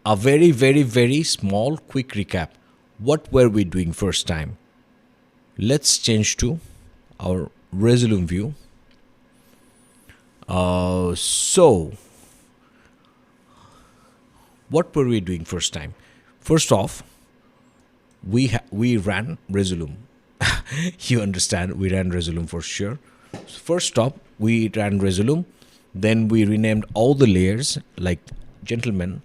A very small quick recap. What were we doing first time? Let's change to our Resolume view. So what were we doing first time? First off, we ran Resolume. You understand, we ran Resolume for sure. So first stop, we ran Resolume. Then we renamed all the layers like gentlemen,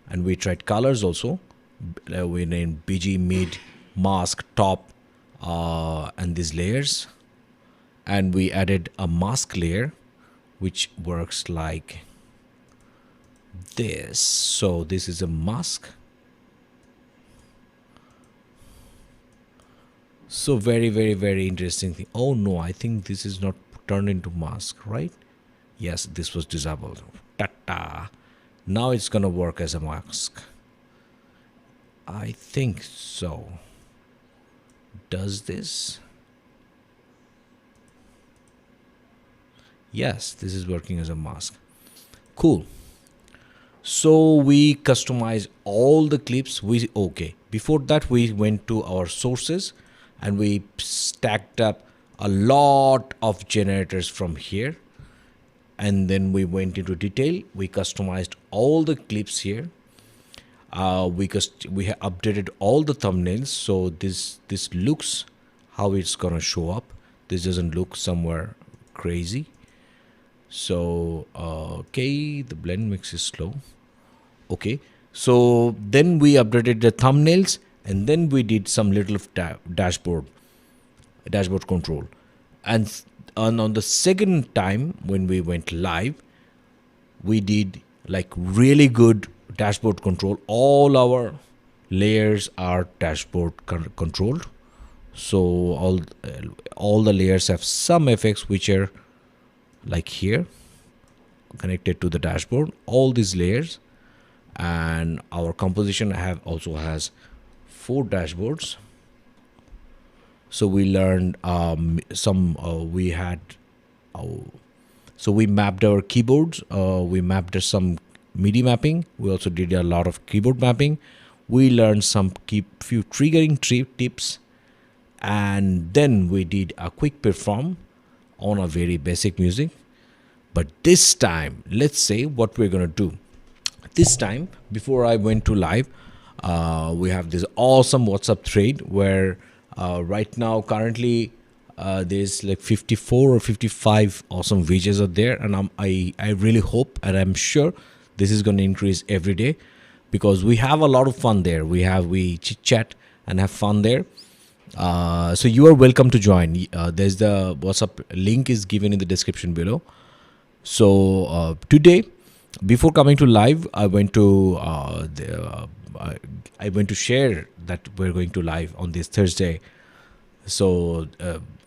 and we tried colors also. We named BG, mid, mask, top, and these layers. And we added a mask layer, which works like this. So this is a mask. So very interesting thing. Oh no, I think this is not turned into mask, right? Yes, this was disabled. Ta-ta. Now it's gonna work as a mask. I think so. Does this? Yes, this is working as a mask. Cool. So we customize all the clips. Okay. Before that, we went to our sources and we stacked up a lot of generators from here. And then we went into detail. We customized all the clips here. We updated all the thumbnails, so this looks how it's gonna show up. This doesn't look somewhere crazy. So okay, the blend mix is slow. Okay, so then we updated the thumbnails, and then we did some little dashboard control, and on the second time when we went live, we did like really good dashboard control. All our layers are dashboard controlled, so all the layers have some effects which are like here connected to the dashboard, all these layers. And our composition also has 4 dashboards. So we learned we had so we mapped our keyboards, we mapped some MIDI mapping. We also did a lot of keyboard mapping. We learned some few triggering tips, and then we did a quick perform on a very basic music. But this time, let's say what we're gonna do. This time, before I went to live, we have this awesome WhatsApp thread where right now currently there's like 54 or 55 awesome VJs out there, and I really hope and I'm sure this is going to increase every day, because we have a lot of fun there. We chit-chat and have fun there. So you are welcome to join. There's the WhatsApp link is given in the description below. So today, before coming to live, I went to share that we're going to live on this Thursday. So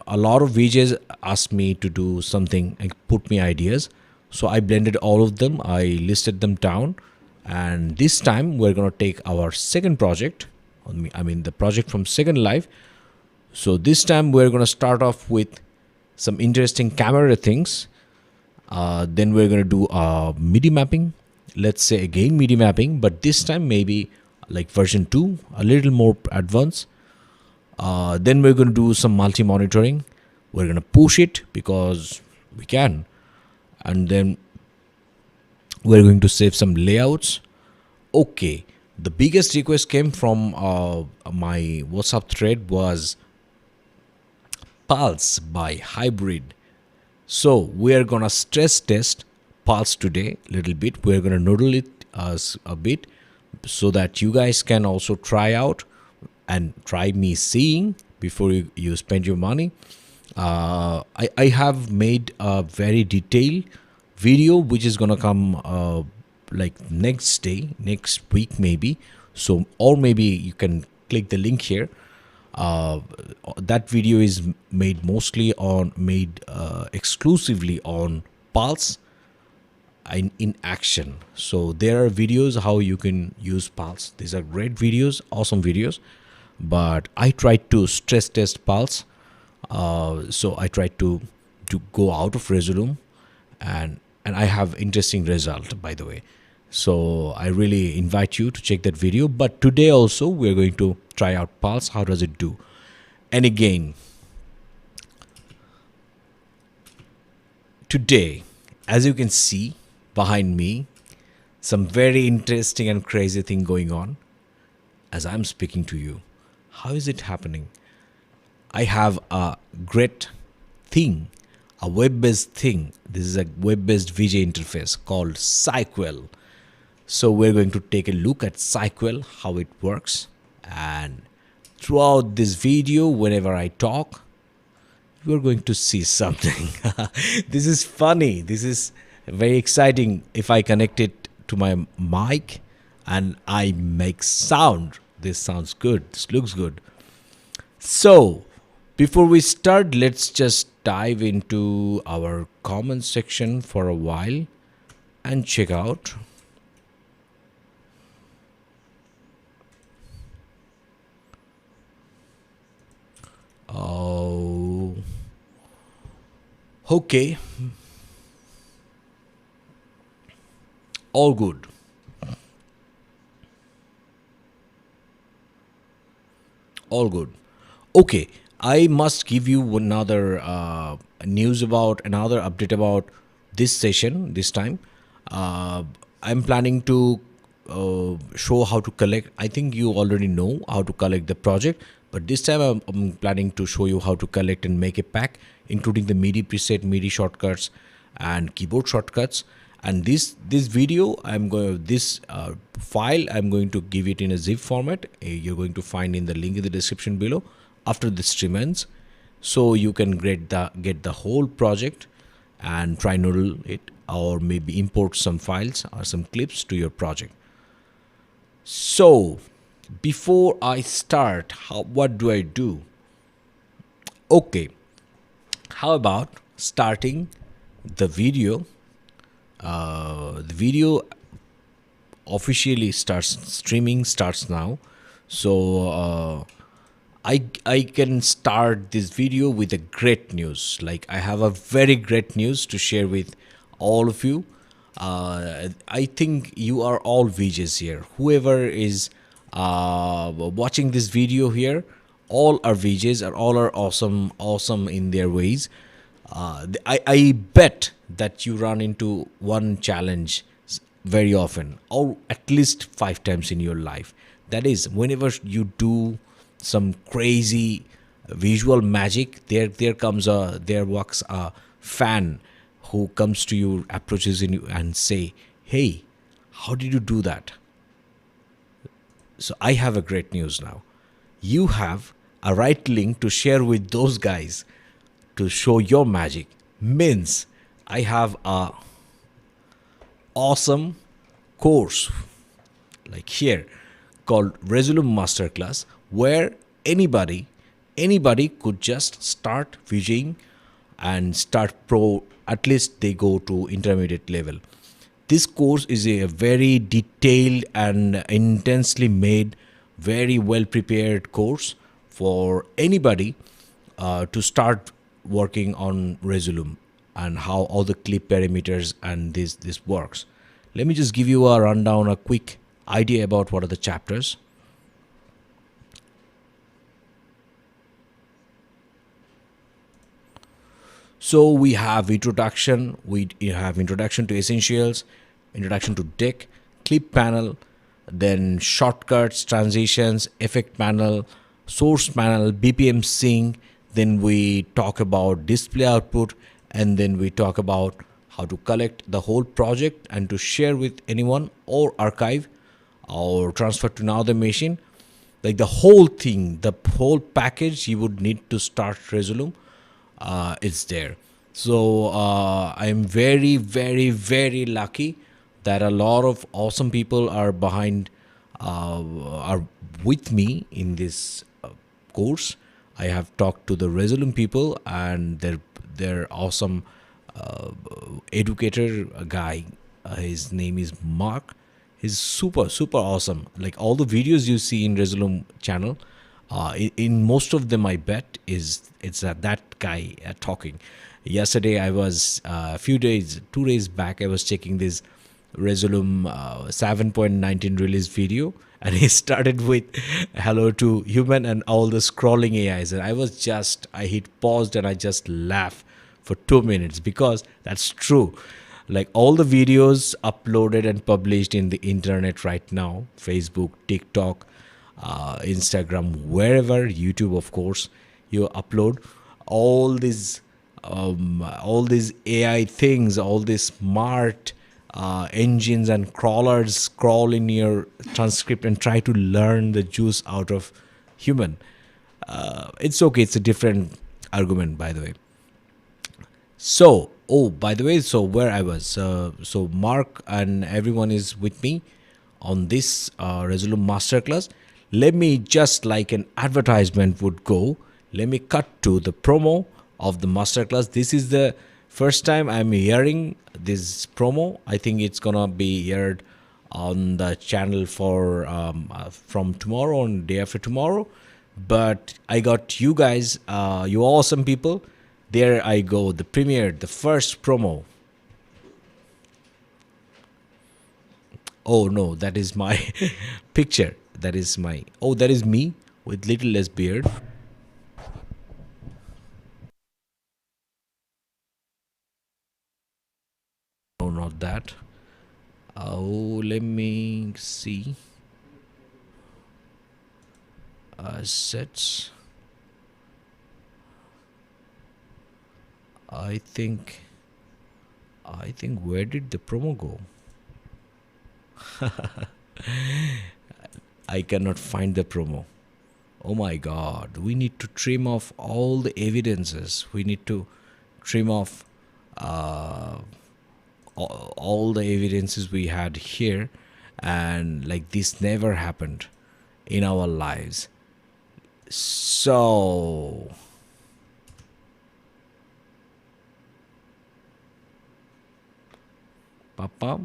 a lot of VJs asked me to do something and put me ideas. So I blended all of them. I listed them down. And this time we're going to take our second project. The project from second live. So this time we're going to start off with some interesting camera things. Then we're going to do MIDI mapping. Let's say again MIDI mapping, but this time maybe like version 2, a little more advanced. Then we're going to do some multi-monitoring. We're going to push it because we can. And then we're going to save some layouts. Okay, the biggest request came from my WhatsApp thread was Pulse by Hybrid. So we are going to stress test Pulse today a little bit. We're going to noodle it a bit so that you guys can also try out and try me seeing before you spend your money. I have made a very detailed video which is gonna come like next week maybe. So, or maybe you can click the link here. That video is made exclusively on Pulse in action. So there are videos how you can use Pulse. These are great videos, awesome videos. But I tried to stress test Pulse. So I tried to go out of Resolume, and I have interesting result, by the way. So I really invite you to check that video. But today also we're going to try out pulse. How does it do? And again, today, as you can see behind me, some very interesting and crazy thing going on as I'm speaking to you. How is it happening? I have a great thing, a web-based thing. This is a web-based VJ interface called Cyquel. So we're going to take a look at Cyquel, how it works. And throughout this video, whenever I talk, you're going to see something. This is funny. This is very exciting. If I connect it to my mic and I make sound, this sounds good. This looks good. So before we start, let's just dive into our comment section for a while and check out. Oh, okay. All good. All good. Okay, I must give you another news about another update about this session. This time, uh, I'm planning to show how to collect. I think you already know how to collect the project, but this time I'm planning to show you how to collect and make a pack, including the MIDI preset, MIDI shortcuts, and keyboard shortcuts. And this video, I'm going this file. I'm going to give it in a zip format. You're going to find in the link in the description below after the stream ends, so you can get the whole project and try noodle it, or maybe import some files or some clips to your project. So before I start, what do I do? Okay, how about starting the video? The video officially starts now. So I can start this video with a great news. Like, I have a very great news to share with all of you. I think you are all VJs here. Whoever is watching this video here, all are VJs, and all are awesome in their ways. I bet that you run into one challenge very often, or at least 5 times in your life. That is, whenever you do some crazy visual magic, there walks a fan who comes to you, approaches you, and say, "Hey, how did you do that?" So I have a great news now. You have a right link to share with those guys to show your magic. Means I have a awesome course like here called Resolume Masterclass, where anybody could just start VJing and start pro. At least they go to intermediate level. This course is a very detailed and intensely made, very well prepared course for anybody to start working on Resolume and how all the clip parameters and this works. Let me just give you a rundown, a quick idea about what are the chapters. So we have introduction, introduction to essentials, introduction to deck, clip panel, then shortcuts, transitions, effect panel, source panel, BPM sync. Then we talk about display output, and then we talk about how to collect the whole project and to share with anyone, or archive or transfer to another machine. Like the whole thing, the whole package you would need to start Resolume, it's there. So I'm very, very, very lucky that a lot of awesome people are are with me in this course. I have talked to the Resolume people, and they're awesome educator guy. His name is Mark. He's super awesome. Like all the videos you see in Resolume channel, in most of them, I bet it's that guy talking. Yesterday, I was 2 days back. I was checking this Resolume 7.19 release video, and he started with hello to human and all the scrolling AIs, and I hit paused and I just laughed for 2 minutes because that's true. Like all the videos uploaded and published in the internet right now, Facebook, TikTok, Instagram, wherever, YouTube, of course, you upload all these AI things, all these smart engines and crawlers scroll in your transcript and try to learn the juice out of human. It's okay. It's a different argument, by the way. So, oh, by the way, so where I was, so Mark and everyone is with me on this Resolume Masterclass. Let me just like an advertisement would go. Let me cut to the promo of the masterclass. This is the first time I'm hearing this promo. I think it's gonna be aired on the channel for from tomorrow and day after tomorrow. But I got you guys, you awesome people. There I go, the premiere, the first promo. Oh no, that is my picture. That is my, oh, that is me with little less beard. No, not that. Oh, let me see. Sets. I think. Where did the promo go? I cannot find the promo. Oh my god, we need to trim off all the evidences. We need to trim off all the evidences we had here, and like this never happened in our lives. So papa,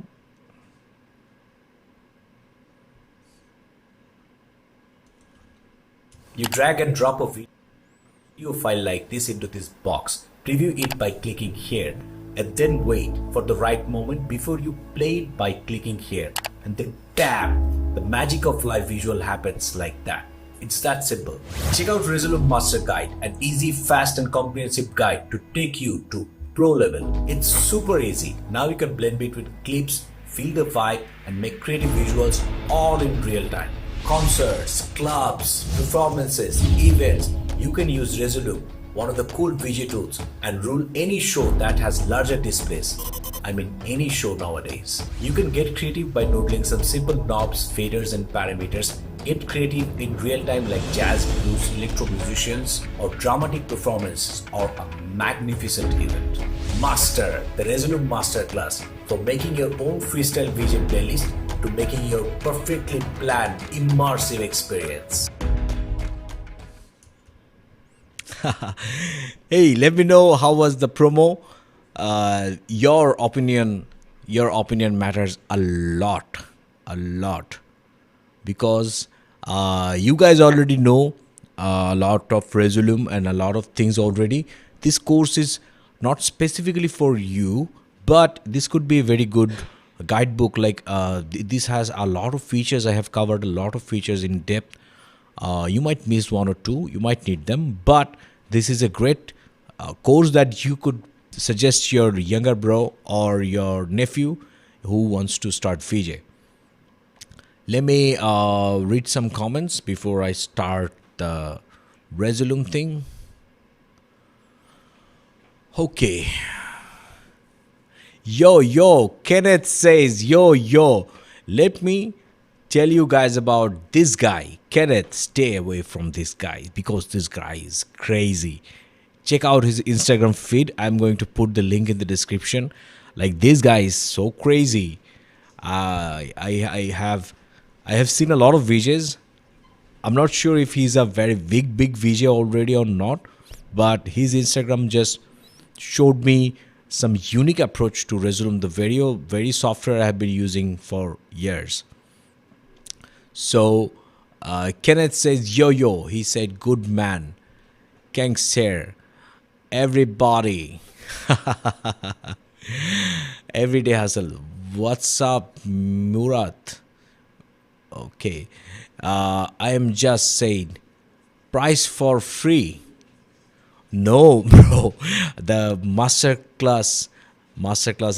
you drag and drop a video file like this into this box. Preview it by clicking here, and then wait for the right moment before you play it by clicking here, and then bam, the magic of live visual happens like that. It's that simple. Check out Resolume Master Guide, an easy, fast and comprehensive guide to take you to pro level. It's super easy. Now you can blend between clips, feel the vibe, and make creative visuals all in real time. Concerts, clubs, performances, events, you can use Resolume, one of the cool VJ tools, and rule any show that has larger displays. I mean any show nowadays. You can get creative by noodling some simple knobs, faders and parameters. Get creative in real time like jazz, blues, electro musicians, or dramatic performances, or a magnificent event. Master the Resolume Masterclass, from making your own freestyle VJ playlist to making your perfectly planned immersive experience. Hey, let me know how was the promo. Your opinion matters a lot, because you guys already know a lot of Resolume and a lot of things already. This course is not specifically for you, but this could be a very good guidebook. Like this has a lot of features. I have covered a lot of features in depth. You might miss one or two, you might need them, but this is a great course that you could suggest your younger bro or your nephew who wants to start VJ. Let me read some comments before I start the Resolume thing. Okay. Yo, Kenneth says, yo, let me tell you guys about this guy. Kenneth, stay away from this guy because this guy is crazy. Check out his Instagram feed. I'm going to put the link in the description. Like, this guy is so crazy. I have seen a lot of VJs. I'm not sure if he's a very big VJ already or not, but his Instagram just showed me some unique approach to Resolume, the very software I have been using for years. So Kenneth says, yo, he said, good man. Thanks, here. Everybody. Everyday hustle. What's up, Murat? Okay. I am just saying, price for free. No, bro. The masterclass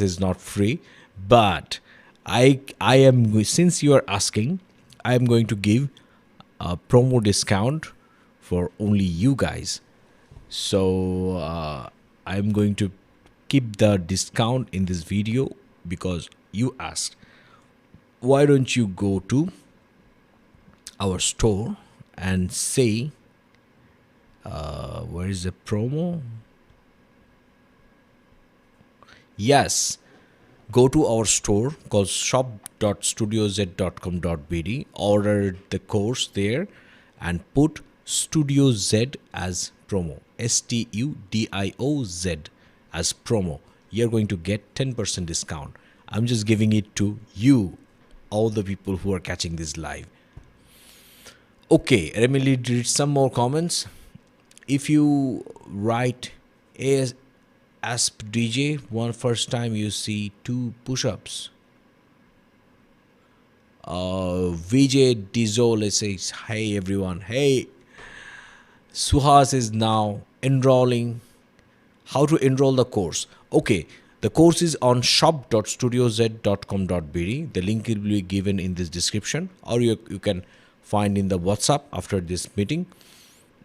is not free, but I am, since you are asking, I am going to give a promo discount for only you guys. So I'm going to keep the discount in this video because you asked. Why don't you go to our store and say, where is the promo? Yes, go to our store called shop.studioz.com.bd, order the course there, and put Studio Z as promo. STUDIOZ as promo. You're going to get 10% discount. I'm just giving it to you, all the people who are catching this live. Okay, let me read some more comments. If you write ASP DJ one first time, you see 2 push-ups. VJ Dizole says, hey everyone. Hey, Suhas is now enrolling. How to enroll the course? Okay, the course is on shop.studioz.com.bd. The link will be given in this description, or you can find in the WhatsApp after this meeting,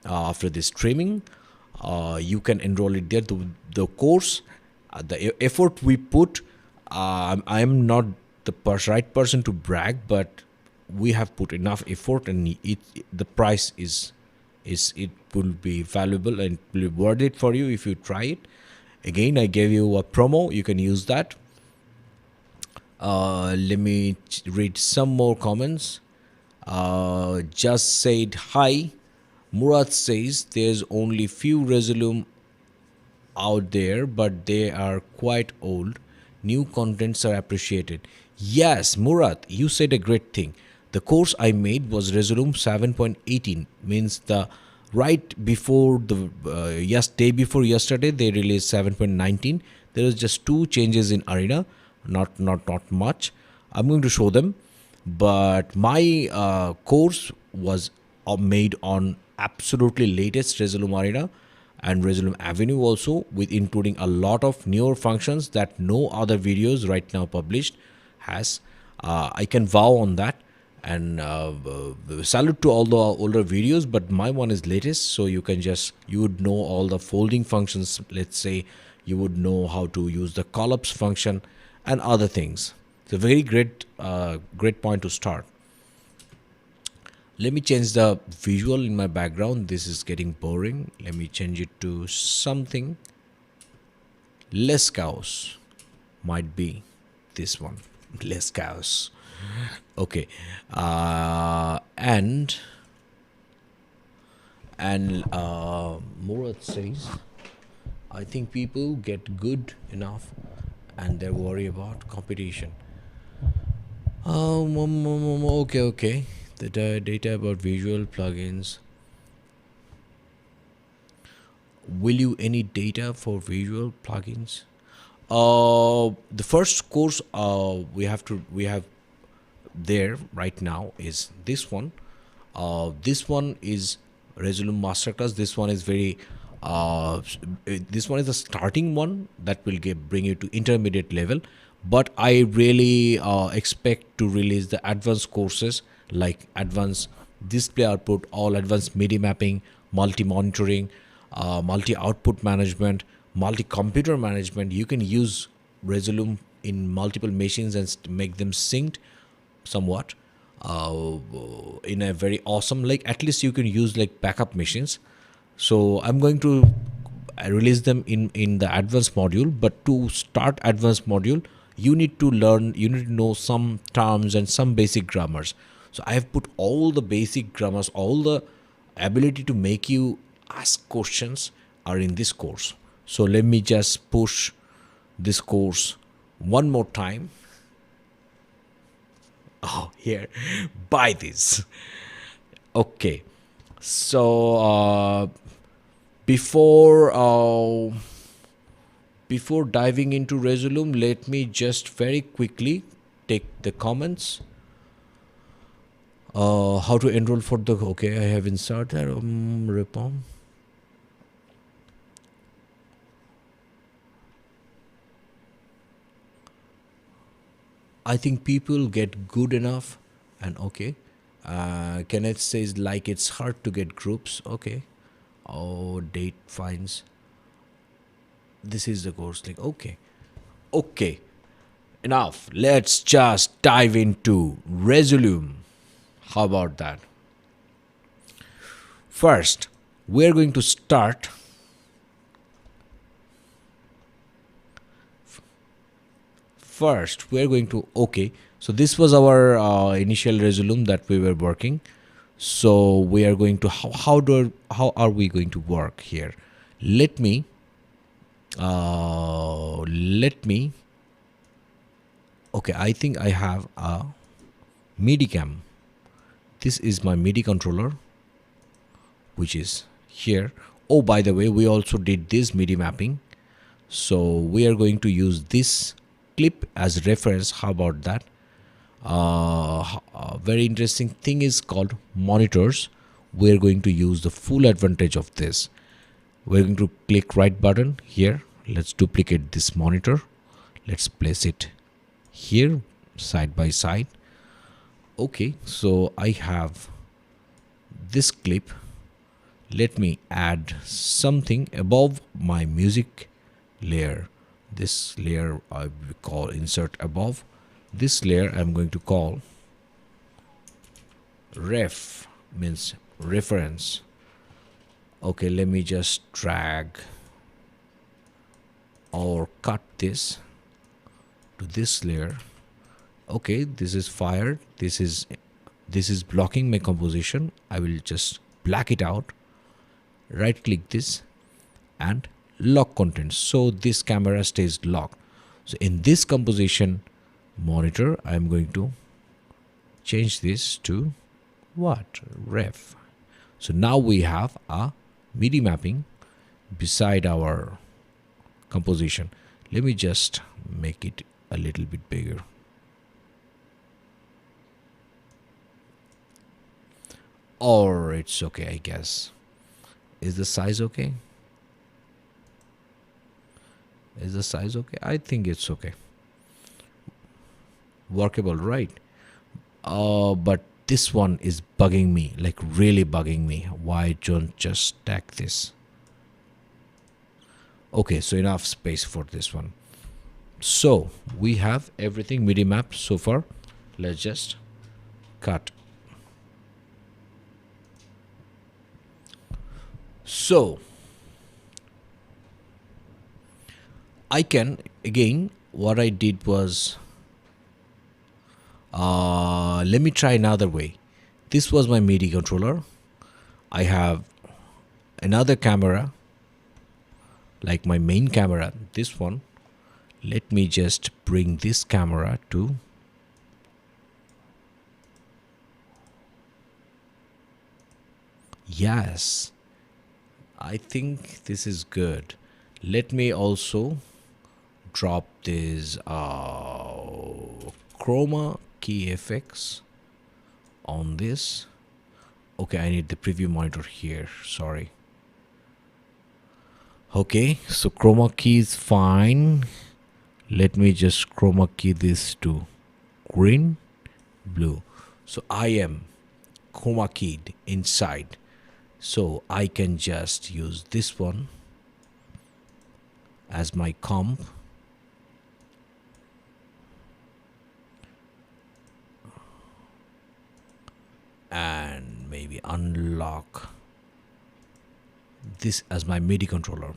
after this streaming. You can enroll it there. The course, the effort we put, I am not the right person to brag, but we have put enough effort, and the price is it will be valuable and will be worth it for you if you try it. Again, I gave you a promo. You can use that. Let me read some more comments. Just said hi. Murat says there's only few Resolume out there, but they are quite old. New contents are appreciated. Yes, Murat, you said a great thing. The course I made was Resolume 7.18, means the right before the day before yesterday they released 7.19. There is just 2 changes in Arena, not much. I'm going to show them, but my course was made on absolutely latest Resolume Arena and Resolume Avenue also, with including a lot of newer functions that no other videos right now published has. I can vow on that, and salute to all the older videos, but my one is latest, so you would know all the folding functions. Let's say you would know how to use the collapse function and other things. It's a very great point to start. Let me change the visual in my background. This is getting boring. Let me change it to something less chaos. Might be this one. Less chaos. Okay. And Murat says, I think people get good enough and they worry about competition. Okay. The data about visual plugins. Will you any data for visual plugins? The first course we have there right now is this one. This one is Resolume Masterclass. This one is this one is the starting one that will bring you to intermediate level. But I really expect to release the advanced courses like advanced display output, all advanced MIDI mapping, multi-monitoring, multi-output management, multi-computer management. You can use Resolume in multiple machines and make them synced somewhat in a very awesome, like at least you can use like backup machines. So I'm going to release them in the advanced module. But to start advanced module, you need to know some terms and some basic grammars. So I have put all the basic grammars, all the ability to make you ask questions are in this course. So let me just push this course one more time. Oh, here, buy this. Okay, so before Before diving into Resolume, let me just very quickly take the comments. How to enroll for the, okay, I have inserted reform. I think people get good enough, and okay. Kenneth says like it's hard to get groups. Okay. Oh, date finds. This is the course link. Okay. Okay. Enough. Let's just dive into Resolume. How about that? First, we're going to start. First, we're going to, okay. So this was our initial Resolume that we were working. So we are going to, how are we going to work here? Let me okay, I think I have a MIDI cam. This is my MIDI controller, which is here. Oh, by the way, we also did this MIDI mapping. So we are going to use this clip as reference. How about that? A very interesting thing is called monitors. We're going to use the full advantage of this. We're going to click right button here. Let's duplicate this monitor. Let's place it here side by side. Okay, so I have this clip. Let me add something above my music layer. This layer I will call insert above. This layer I'm going to call ref, means reference. Okay, let me just drag or cut this to this layer. Okay, this is fired. This is blocking my composition. I will just black it out. Right click this and lock content, so this camera stays locked. So in this composition monitor, I'm going to change this to what? Ref. So now we have a MIDI mapping beside our composition. Let me just make it a little bit bigger. Or it's okay, I guess. Is the size okay? Is the size okay? I think it's okay. Workable, right? But this one is bugging me, like really bugging me. Why don't just stack this? Okay, so enough space for this one. So we have everything MIDI mapped so far. Let's just cut. So I can, again, what I did was, let me try another way. This was my MIDI controller. I have another camera, like my main camera, this one. Let me just bring this camera to, yes, I think this is good. Let me also drop this chroma key FX on this. Okay, I need the preview monitor here, sorry. Okay, so chroma key is fine. Let me just chroma key this to green, blue. So I am chroma keyed inside. So I can just use this one as my comp. And maybe unlock this as my MIDI controller.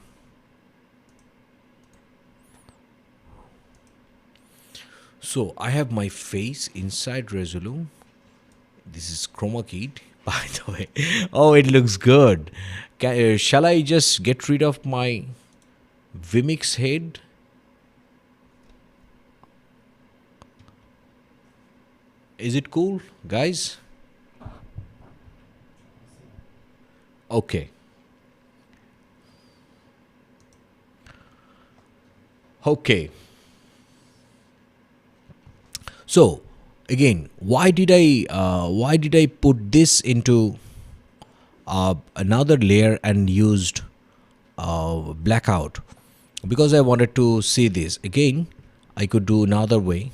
So I have my face inside Resolume. This is chroma keyed, by the way. Oh, it looks good. Shall I just get rid of my Vimix head? Is it cool, guys? Okay. Okay. So again, why did I put this into another layer and used blackout? Because I wanted to see this again. I could do another way.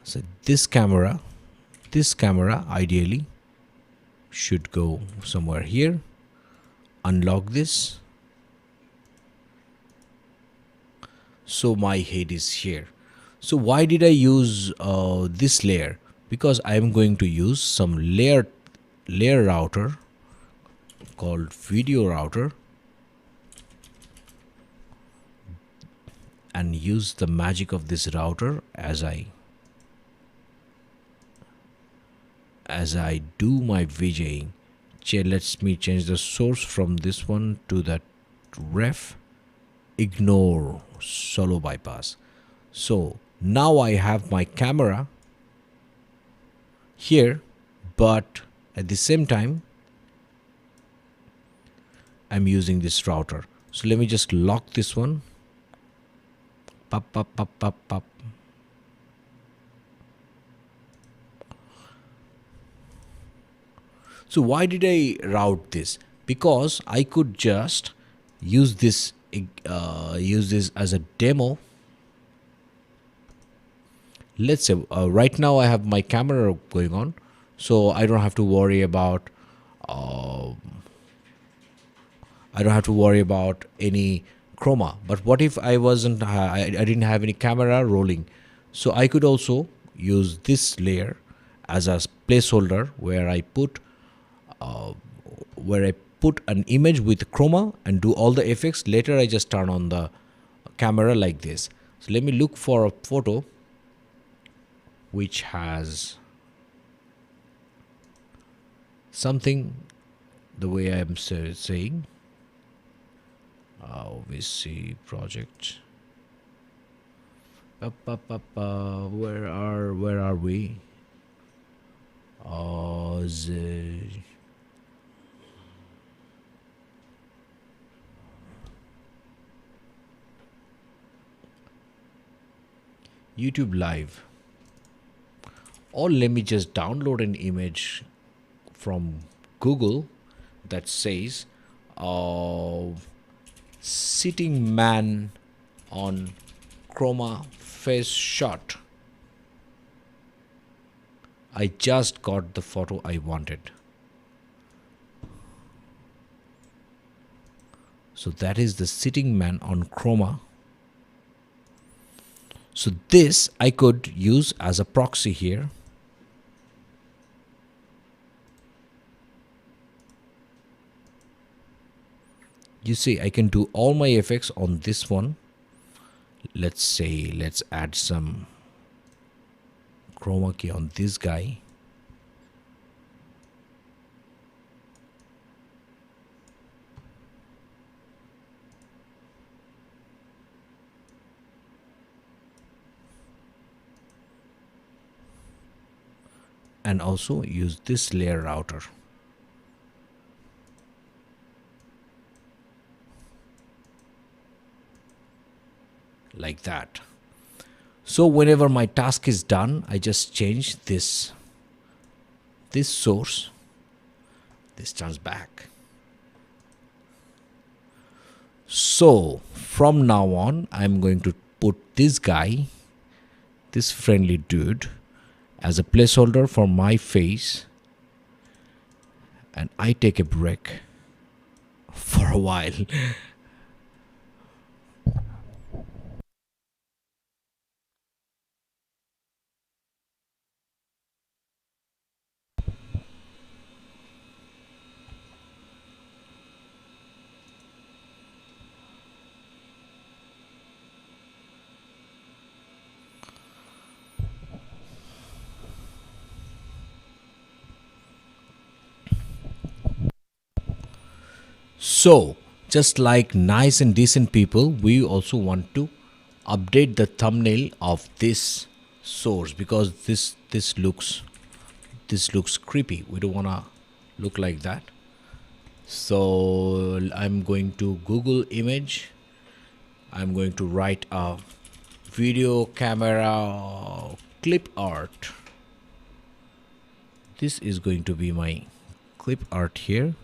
So this camera ideally should go somewhere here. Unlock this. So my head is here. So why did I use this layer? Because I am going to use some layer router called video router and use the magic of this router as I do my VJing. Let me change the source from this one to that ref. Ignore solo bypass. So now I have my camera here, but at the same time I'm using this router. So let me just lock this one. Pop, pop, pop, pop, pop. So why did I route this? Because I could just use this as a demo. Let's say right now I have my camera going on, so I don't have to worry about any chroma. But what if I wasn't I didn't have any camera rolling? So I could also use this layer as a placeholder where I put an image with chroma and do all the effects. Later I just turn on the camera like this. So let me look for a photo which has something the way I am saying. OVC project. Where are we? The YouTube live. Or let me just download an image from Google that says sitting man on chroma face shot. I just got the photo I wanted. So that is the sitting man on chroma. So this I could use as a proxy here. You see, I can do all my effects on this one. Let's add some chroma key on this guy. And also use this layer router. Like that. So whenever my task is done, I just change this source. This turns back. So from now on, I'm going to put this guy, this friendly dude, as a placeholder for my face, and I take a break for a while. So, just like nice and decent people, we also want to update the thumbnail of this source because this looks creepy. We don't want to look like that. So I'm going to Google image I'm going to write a video camera clip art. This is going to be my clip art here.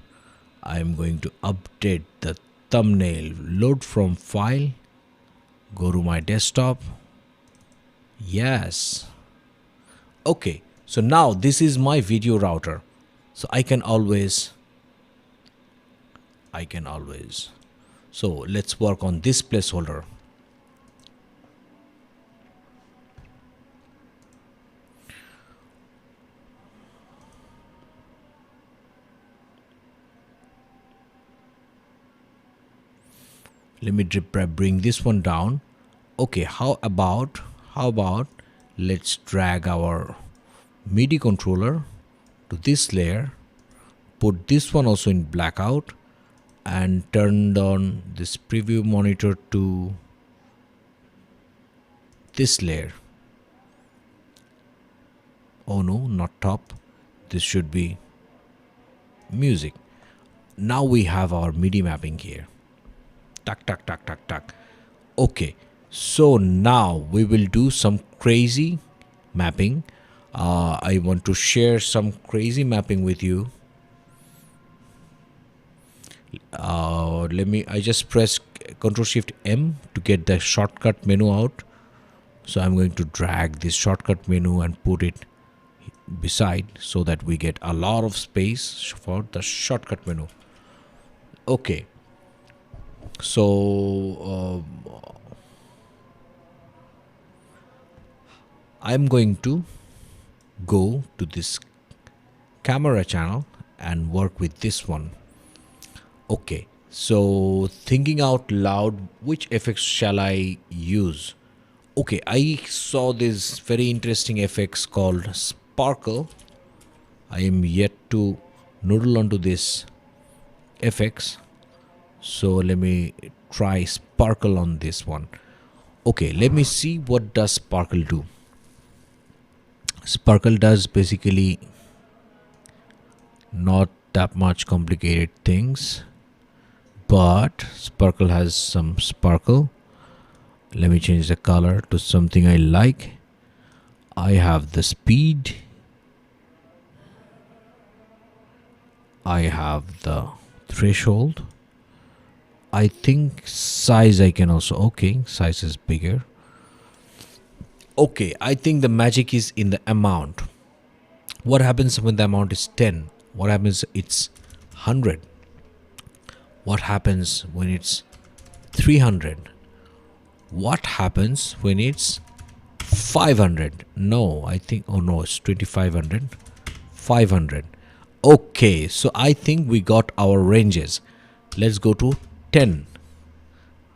I'm going to update the thumbnail, load from file, go to my desktop. Yes. Okay, so now this is my video router. So I can always. So let's work on this placeholder. Let me bring this one down. Okay, how about let's drag our MIDI controller to this layer, put this one also in blackout, and turn on this preview monitor to this layer. Oh no, not top. This should be music. Now we have our MIDI mapping here. Tuck, tuck, tuck, tuck, tuck. Okay, so now we will do some crazy mapping. I want to share some crazy mapping with you. I just press Ctrl+Shift+M to get the shortcut menu out. So I'm going to drag this shortcut menu and put it beside so that we get a lot of space for the shortcut menu. Okay. So I'm going to go to this camera channel and work with this one. Okay, so thinking out loud, which effects shall I use? Okay, I saw this very interesting effects called sparkle. I am yet to noodle onto this effects. So let me try sparkle on this one. Okay, let me see what does sparkle do. Sparkle does basically not that much complicated things, but sparkle has some sparkle. Let me change the color to something I like. I have the speed. I have the threshold. I think size I can also. Okay, size is bigger. Okay, I think the magic is in the amount. What happens when the amount is 10? What happens it's 100? What happens when it's 300? What happens when it's 500? No, I think, oh no, it's 2500, 500. Okay, so I think we got our ranges. Let's go to 10.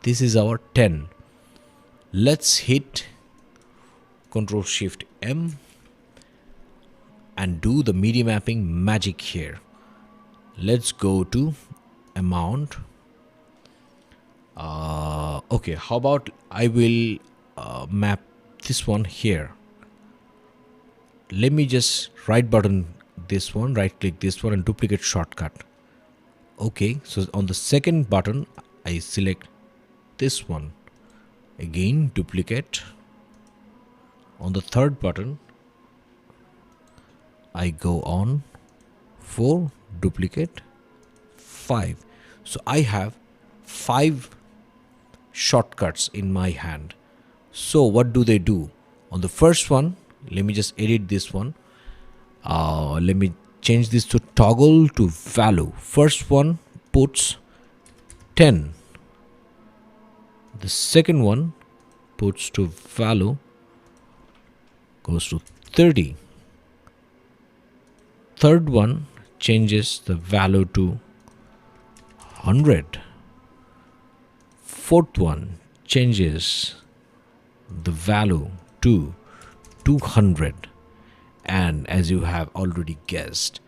This is our 10. Let's hit Ctrl+Shift+M and do the MIDI mapping magic here. Let's go to amount. Okay, how about I will map this one here. Let me just right button this one, right click this one and duplicate shortcut. Okay, so on the second button I select this one, again duplicate. On the third button I go on 4, duplicate 5. So I have 5 shortcuts in my hand. So what do they do? On the first one, let me just edit this one. Let me change this to toggle to value. First one puts 10. The second one puts to value goes to 30. Third one changes the value to 100. Fourth one changes the value to 200. And as you have already guessed,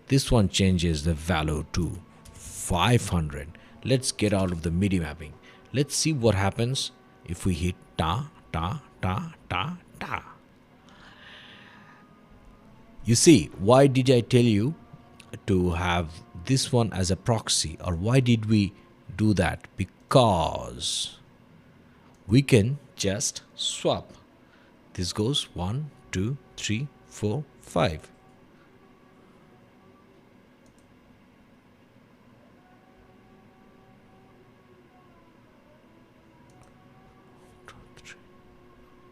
this one changes the value to 500. Let's get out of the MIDI mapping. Let's see what happens if we hit ta, ta, ta, ta, ta. You see, why did I tell you to have this one as a proxy, or why did we do that? Because we can just swap. This goes 1, 2, 3, 4, 5.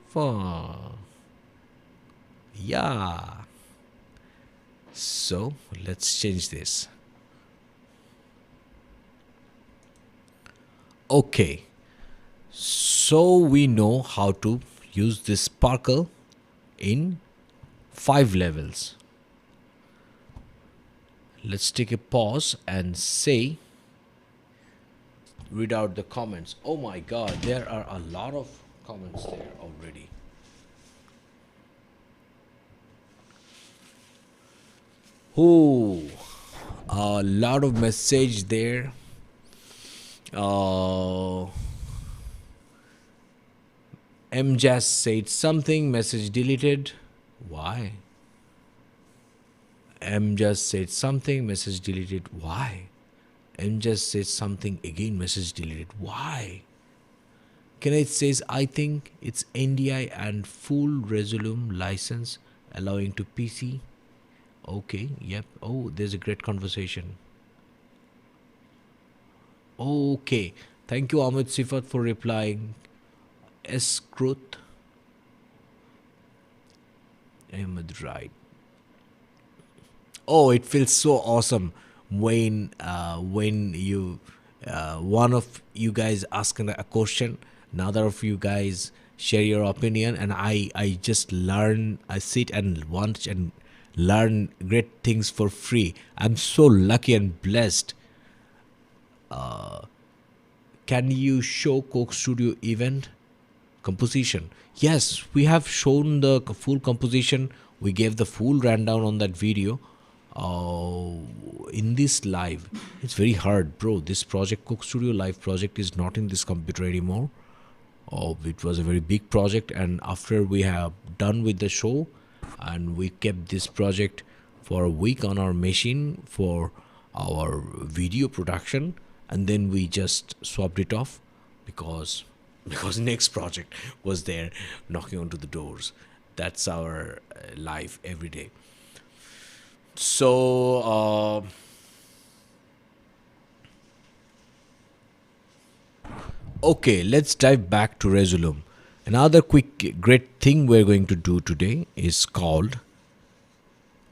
Four. Yeah. So let's change this. Okay. So we know how to use this sparkle in 5 levels. Let's take a pause and say, read out the comments. Oh my god, there are a lot of comments there already. Oh, a lot of message there. M just said something, message deleted. Why? M just said something, message deleted. Why? M just said something again, message deleted. Why? Kenneth says, I think it's NDI and full Resolume license allowing to PC. Okay, yep. Oh, there's a great conversation. Okay. Thank you, Ahmed Sifat, for replying. Escruth. Ahmed, right. Oh, it feels so awesome when you one of you guys asking a question, another of you guys share your opinion, and I just learn. I sit and watch and learn great things for free. I'm so lucky and blessed. Can you show Coke Studio event composition? Yes, we have shown the full composition. We gave the full rundown on that video. In this live, it's very hard, bro. This project, Coke Studio Live project, is not in this computer anymore. It was a very big project, and after we have done with the show, and we kept this project for a week on our machine for our video production, and then we just swapped it off because next project was there knocking onto the doors. That's our life every day. So okay, let's dive back to Resolume. Another quick great thing we're going to do today is called,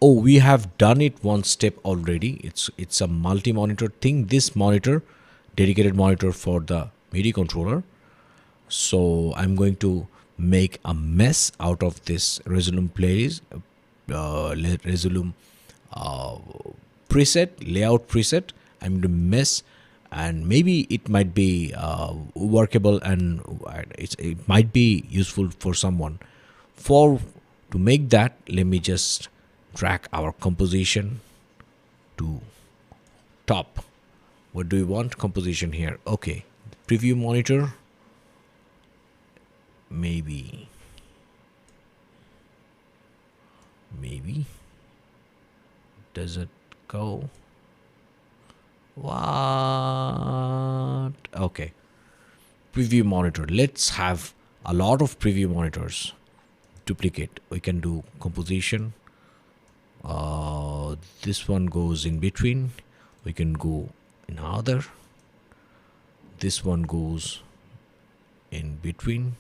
oh, we have done it one step already. It's a multi-monitor thing. This monitor, dedicated monitor for the MIDI controller. So I'm going to make a mess out of this Resolume playlist, Resolume preset, layout preset. I'm going to mess, and maybe it might be workable, and it might be useful for someone. To make that, let me just drag our composition to top. What do we want? Composition here. Okay, preview monitor. Maybe does it go? What? Okay, preview monitor. Let's have a lot of preview monitors. Duplicate. We can do composition. This one goes in between. We can go in other. This one goes in between.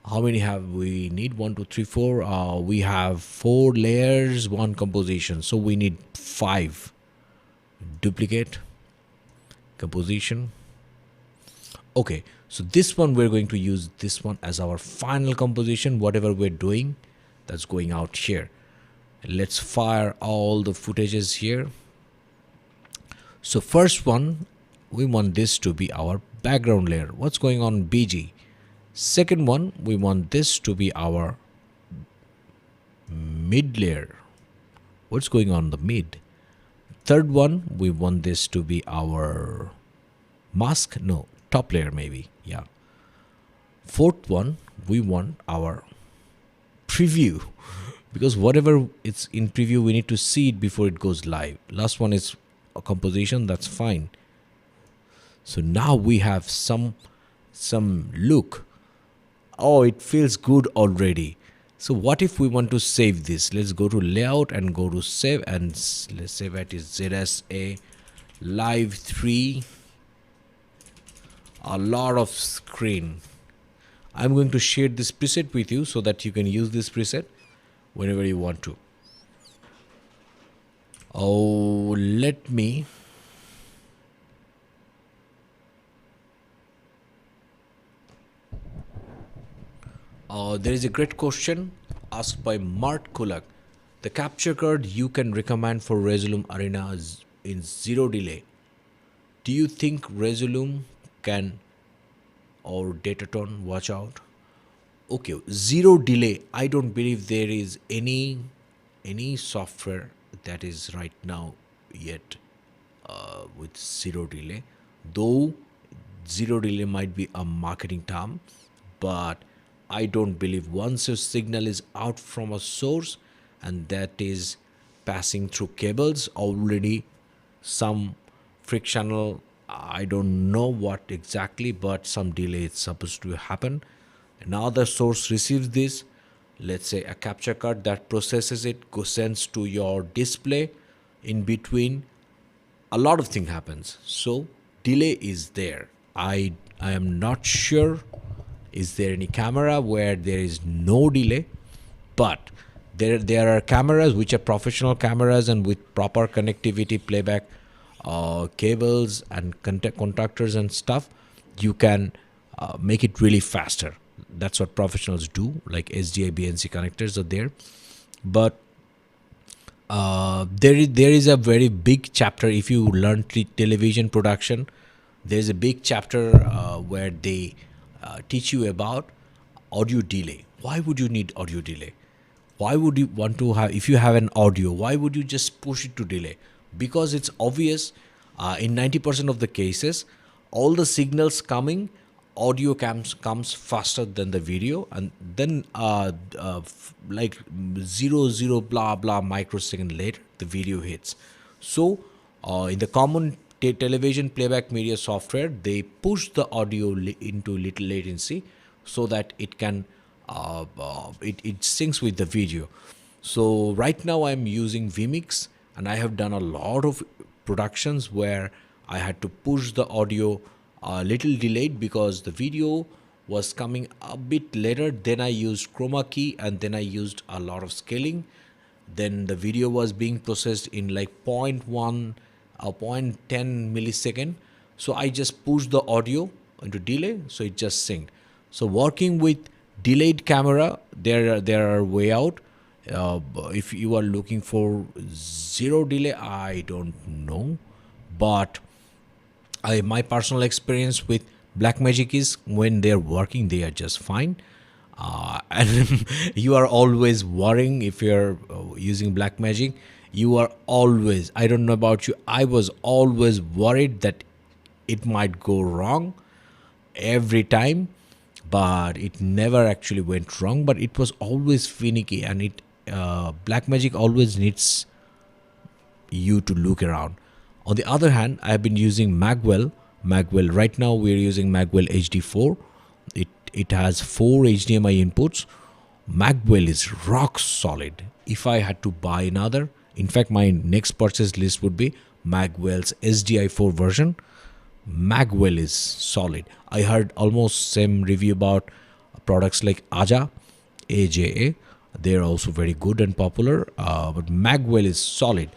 How many have we need? 1, 2, 3, 4. We have 4 layers, 1 composition, so we need 5. Duplicate composition. Okay, so this one, we're going to use this one as our final composition. Whatever we're doing, that's going out here. Let's fire all the footages here. So first one, we want this to be our background layer. What's going on BG? Second one, we want this to be our mid layer. What's going on the mid? Third one, we want this to be our mask. No, top layer maybe. Yeah. Fourth one, we want our preview, because whatever it's in preview, we need to see it before it goes live. Last one is a composition. That's fine. So now we have some some look. Oh, it feels good already. So what if we want to save this? Let's go to layout and go to save, and let's save it is ZSA live 3, a lot of screen. I'm going to share this preset with you so that you can use this preset whenever you want to. Oh, let me there is a great question asked by Mart Kulak. The capture card you can recommend for Resolume Arena is in zero delay. Do you think Resolume can or Datatone? Watch out. Okay, zero delay. I don't believe there is any software that is right now yet with zero delay. Though zero delay might be a marketing term, but I don't believe once a signal is out from a source and that is passing through cables already, some frictional, I don't know what exactly, but some delay is supposed to happen. Now the source receives this, let's say a capture card that processes it, sends to your display. In between, a lot of thing happens, so delay is there. I am not sure is there any camera where there is no delay, but there are cameras which are professional cameras and with proper connectivity, playback cables and contactors and stuff. You can make it really faster. That's what professionals do, like SDI BNC connectors are there. But there is a very big chapter. If you learn television production, there's a big chapter where they teach you about audio delay. Why would you need audio delay? Why would you want to have, if you have an audio, why would you just push it to delay? Because it's obvious in 90% of the cases, all the signals coming, audio comes faster than the video, and then like 0 blah blah microsecond later the video hits. So in the common television playback media software, they push the audio into little latency so that it can it syncs with the video. So right now I'm using vMix, and I have done a lot of productions where I had to push the audio a little delayed because the video was coming a bit later. Then I used chroma key, and then I used a lot of scaling. Then the video was being processed in like 0.1 or 0.10 millisecond. So I just pushed the audio into delay, so it just synced. So working with delayed camera, there are way out. If you are looking for zero delay, I don't know, but my personal experience with Blackmagic is when they're working, they are just fine. And you are always worrying if you're using Blackmagic. You are always, I don't know about you, I was always worried that it might go wrong every time, but it never actually went wrong. But it was always finicky, and it Blackmagic always needs you to look around. On the other hand, I have been using Magwell. Right now we're using Magwell HD4. It has 4 HDMI inputs. Magwell is rock solid. If I had to buy another, in fact my next purchase list would be Magwell's SDI4 version. Magwell is solid. I heard almost same review about products like AJA. They're also very good and popular, but Magwell is solid.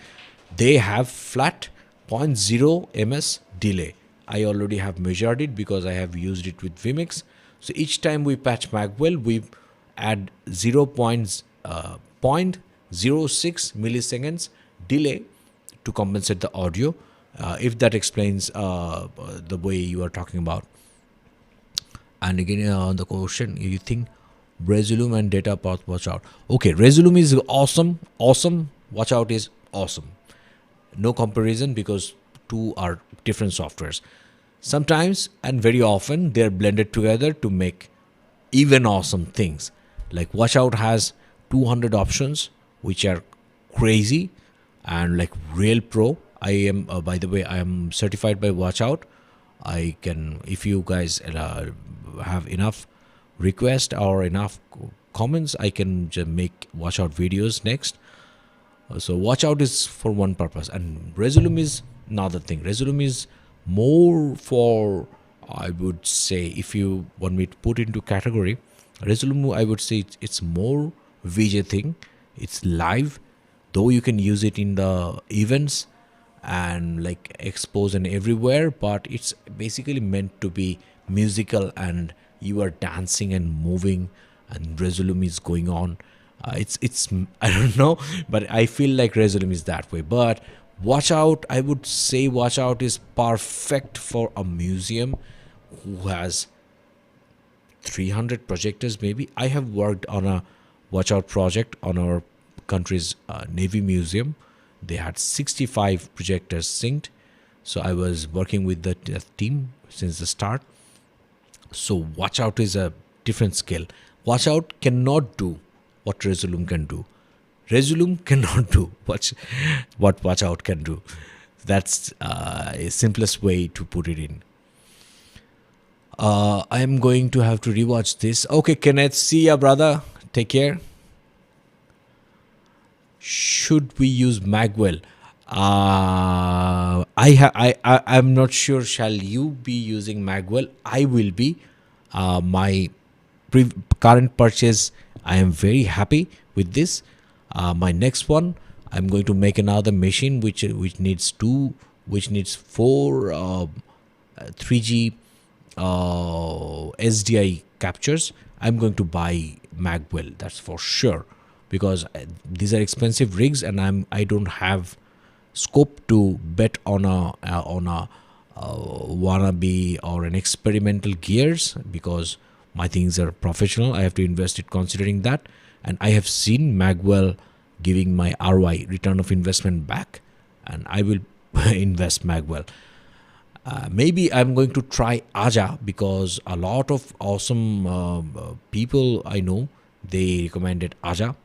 They have flat 0.0 ms delay. I already have measured it because I have used it with vMix. So each time we patch Magwell, we add 0.06 milliseconds delay to compensate the audio. If that explains the way you are talking about. And again, the question, you think Resolume and data path watch out? Okay, Resolume is awesome. Watch out is awesome. No comparison because two are different softwares. Sometimes and very often they're blended together to make even awesome things. Like Watch Out has 200 options, which are crazy, and like real pro. I am, by the way, I am certified by Watch Out. I can, if you guys have enough request or enough comments, I can just make watch out videos next. So watch out is for one purpose, and Resolume is another thing. Resolume is more for, I would say, if you want me to put into category, Resolume, I would say it's more VJ thing. It's live, though you can use it in the events and like expose and everywhere, but it's basically meant to be musical and you are dancing and moving and Resolume is going on. It's I don't know, but I feel like Resolume is that way. But watch out, I would say watch out is perfect for a museum who has 300 projectors. Maybe I have worked on a watch out project on our country's Navy Museum. They had 65 projectors synced, so I was working with the team since the start. So watch out is a different scale. Watch out cannot do what Resolume can do. Resolume cannot do what watch out can do. That's a simplest way to put it in. I'm going to have to rewatch this. Okay, Kenneth, see ya, brother. Take care. Should we use Magwell? I'm not sure. Shall you be using Magwell? I will be. My current purchase, I am very happy with this. My next one, I'm going to make another machine which needs four 3G SDI captures. I'm going to buy Magwell, that's for sure, because these are expensive rigs, and I don't have scope to bet on a wannabe or an experimental gears, because my things are professional. I have to invest it considering that, and I have seen Magwell giving my ROI, return of investment, back, and I will invest Magwell. Maybe I'm going to try Aja, because a lot of awesome people I know, they recommended Aja.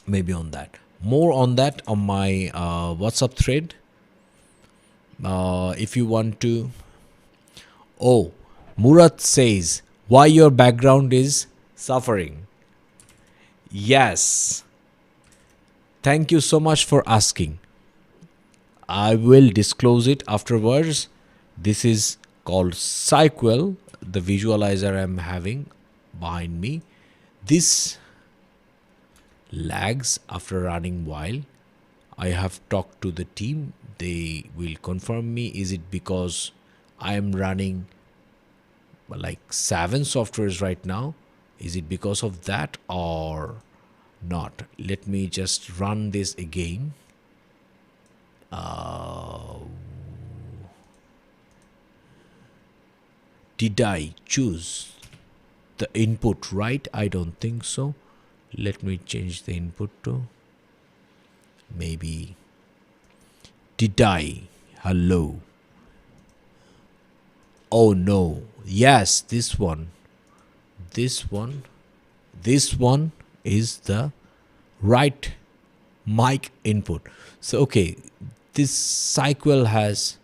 Maybe on that. More on that on my WhatsApp thread. If you want to. Oh, Murat says, why your background is suffering? Yes. Thank you so much for asking. I will disclose it afterwards. This is called Cyquel, the visualizer I'm having behind me. This lags after running while. I have talked to the team. They will confirm me. Is it because I am running like 7 softwares right now? Is it because of that or not? Let me just run this again. Did I choose the input right? I don't think so. Let me change the input to maybe. Did I? Hello. Oh no. Yes, this one. This one is the right mic input. So okay, this Cyquel has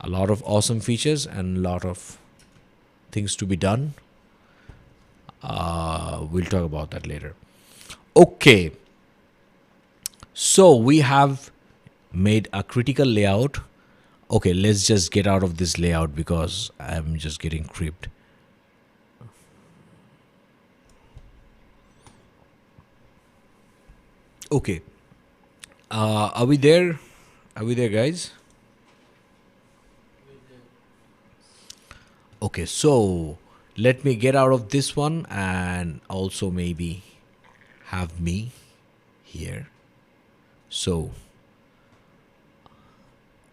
a lot of awesome features and a lot of things to be done. We'll talk about that later. Okay, so we have made a critical layout. Okay, let's just get out of this layout because I'm just getting creeped. Okay, are we there? Are we there, guys? Okay, so let me get out of this one and also maybe have me here. So,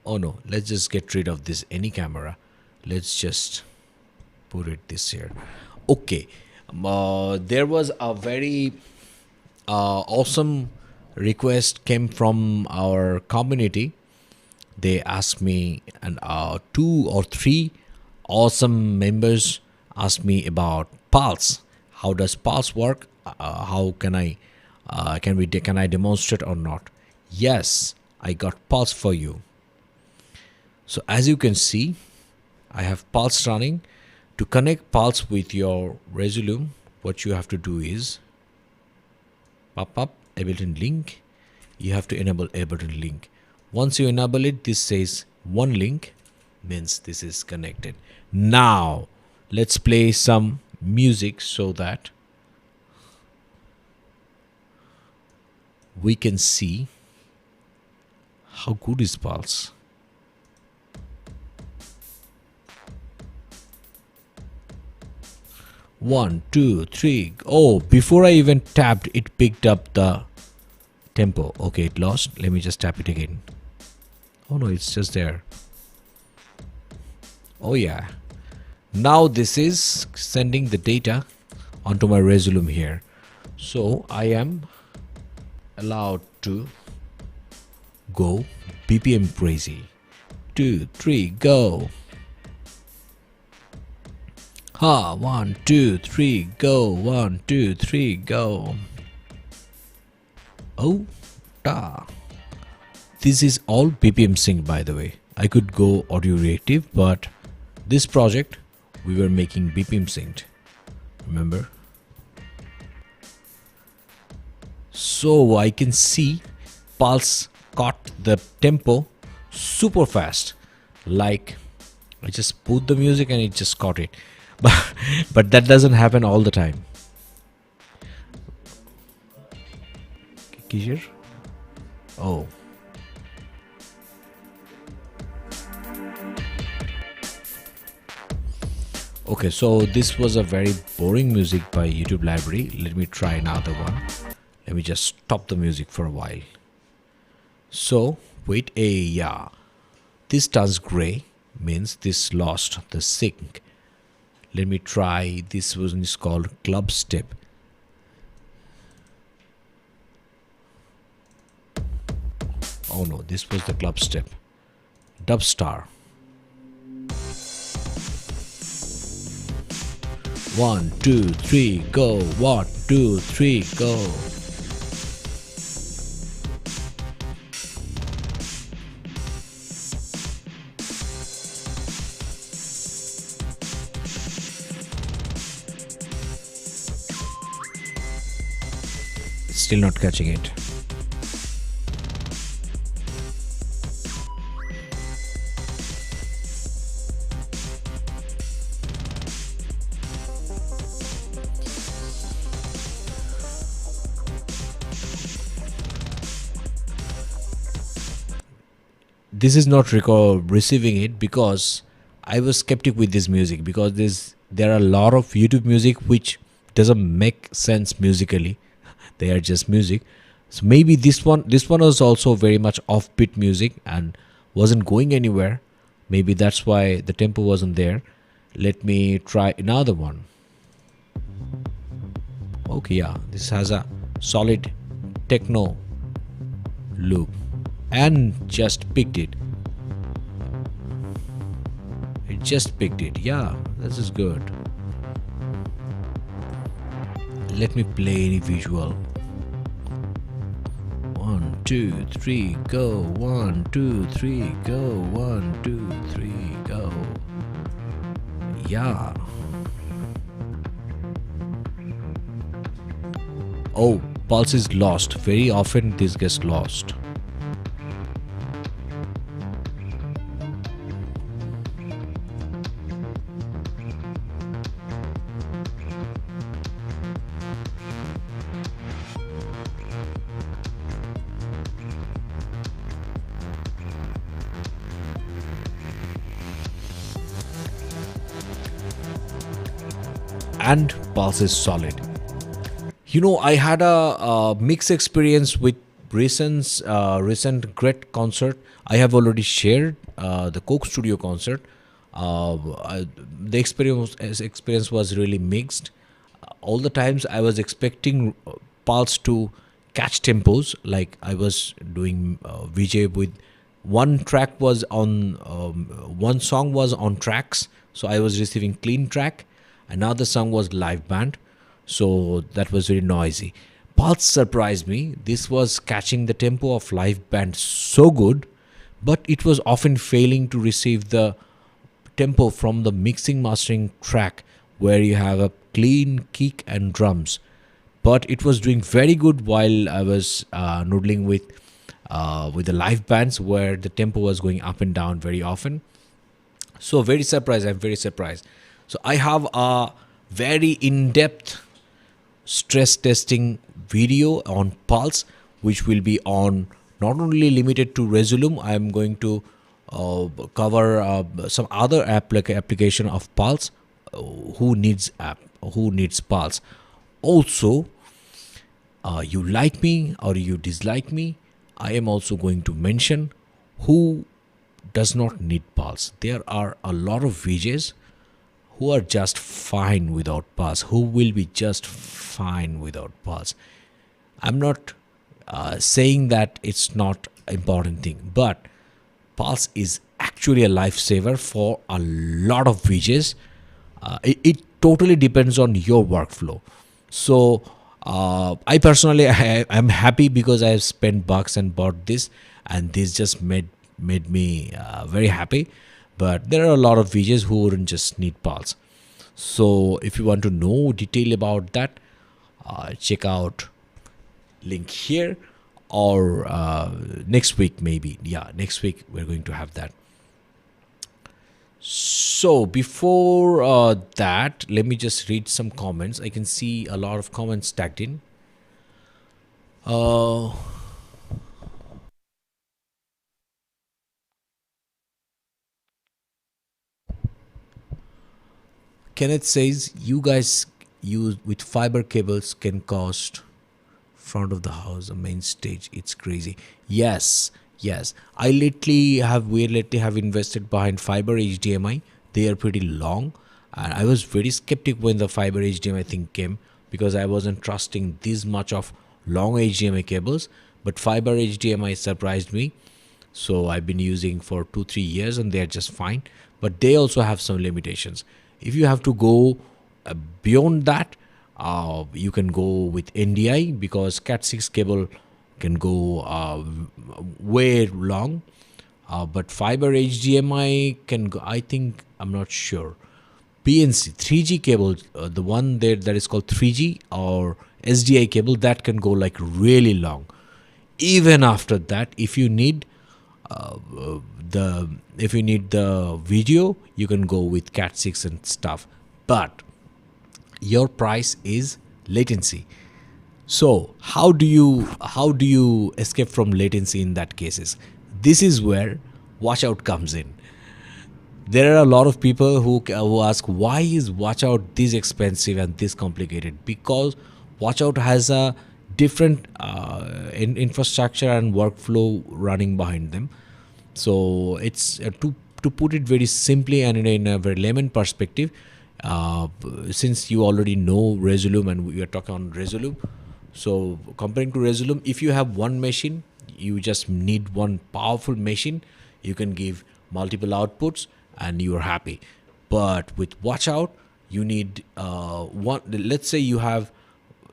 oh no, let's just get rid of this any camera. Let's just put it this here. Okay, there was a very awesome request came from our community. They asked me, and 2 or 3 awesome members asked me about Pulse. How does Pulse work? How can I can I demonstrate or not? Yes, I got Pulse for you. So as you can see, I have Pulse running. To connect Pulse with your Resolume, what you have to do is pop up Ableton link. You have to enable Ableton link. Once you enable it, this says one link, means this is connected. Now let's play some music so that we can see how good is Pulse. One, two, three. Oh, before I even tapped, it picked up the tempo. Okay, it lost. Let me just tap it again. Oh no, it's just there. Oh yeah. Now this is sending the data onto my Resolume here. So I am allowed to go BPM crazy. 2, 3, go. Ha, 1, 2, 3, go. 1, 2, 3, go. Oh, da. This is all BPM sync, by the way. I could go audio reactive, but this project we were making BPM synced. Remember? So I can see Pulse caught the tempo super fast. Like I just put the music and it just caught it. But that doesn't happen all the time. Kishore? Oh. Okay, so this was a very boring music by YouTube library. Let me try another one. Let me just stop the music for a while. So, wait, yeah. This turns gray, means this lost the sync. Let me try, this one is called club step. Oh no, this was the club step. Dub star. 1, 2, 3, go. 1, 2, 3, go. Still not catching it. This is not receiving it because I was skeptic with this music, because there are a lot of YouTube music which doesn't make sense musically. They are just music. So maybe this one was also very much offbeat music and wasn't going anywhere. Maybe that's why the tempo wasn't there. Let me try another one. Okay, yeah, this has a solid techno loop and just picked it. It just picked it. Yeah, this is good. Let me play any visual. 1, 2, 3, go. 1, 2, 3, go. 1, 2, 3, go. Yeah. Oh, pulse is lost. Very often this gets lost. And pulse is solid. You know, I had a mixed experience with recent great concert. I have already shared the Coke Studio concert. The experience was really mixed. All the times I was expecting Pulse to catch tempos, like I was doing VJ with one track was on one song was on tracks, so I was receiving clean track. Another song was live band, so that was very noisy. Pulse surprised me. This was catching the tempo of live band so good, but it was often failing to receive the tempo from the mixing mastering track where you have a clean kick and drums. But it was doing very good while I was noodling with the live bands where the tempo was going up and down very often. So very surprised. I'm very surprised. So I have a very in-depth stress testing video on Pulse, which will be on not only limited to Resolume. I am going to cover some other application of Pulse. Who needs app? Who needs Pulse? Also, you like me or you dislike me, I am also going to mention who does not need Pulse. There are a lot of VJs who are just fine without Pulse, who will be just fine without Pulse. I'm not saying that it's not important thing, but Pulse is actually a lifesaver for a lot of VJs. It totally depends on your workflow. So I personally I'm happy because I have spent bucks and bought this, and this just made me very happy. But there are a lot of VJs who wouldn't just need Pulse. So if you want to know detail about that, check out link here, or next week maybe. Yeah, next week we're going to have that. So before that, let me just read some comments. I can see a lot of comments tagged in. Kenneth says you guys use with fiber cables can cost front of the house, a main stage. It's crazy. Yes, yes. We lately have invested behind fiber HDMI. They are pretty long, and I was very skeptic when the fiber HDMI thing came because I wasn't trusting this much of long HDMI cables. But fiber HDMI surprised me, so I've been using for 2-3 years and they're just fine. But they also have some limitations. If you have to go beyond that, you can go with NDI because Cat 6 cable can go way long. But fiber HDMI can go, I think, I'm not sure. PNC 3G cable, the one there that is called 3G or SDI cable, that can go like really long. Even after that, if you need the video, you can go with Cat 6 and stuff. But your price is latency. So how do you escape from latency in that cases? This is where watch out comes in. There are a lot of people who ask, why is watch out this expensive and this complicated? Because watch out has a different infrastructure and workflow running behind them. So it's to put it very simply and in a very layman perspective, since you already know Resolume and we are talking on Resolume. So comparing to Resolume, if you have one machine, you just need one powerful machine. You can give multiple outputs and you are happy. But with watch out, you need one. Let's say you have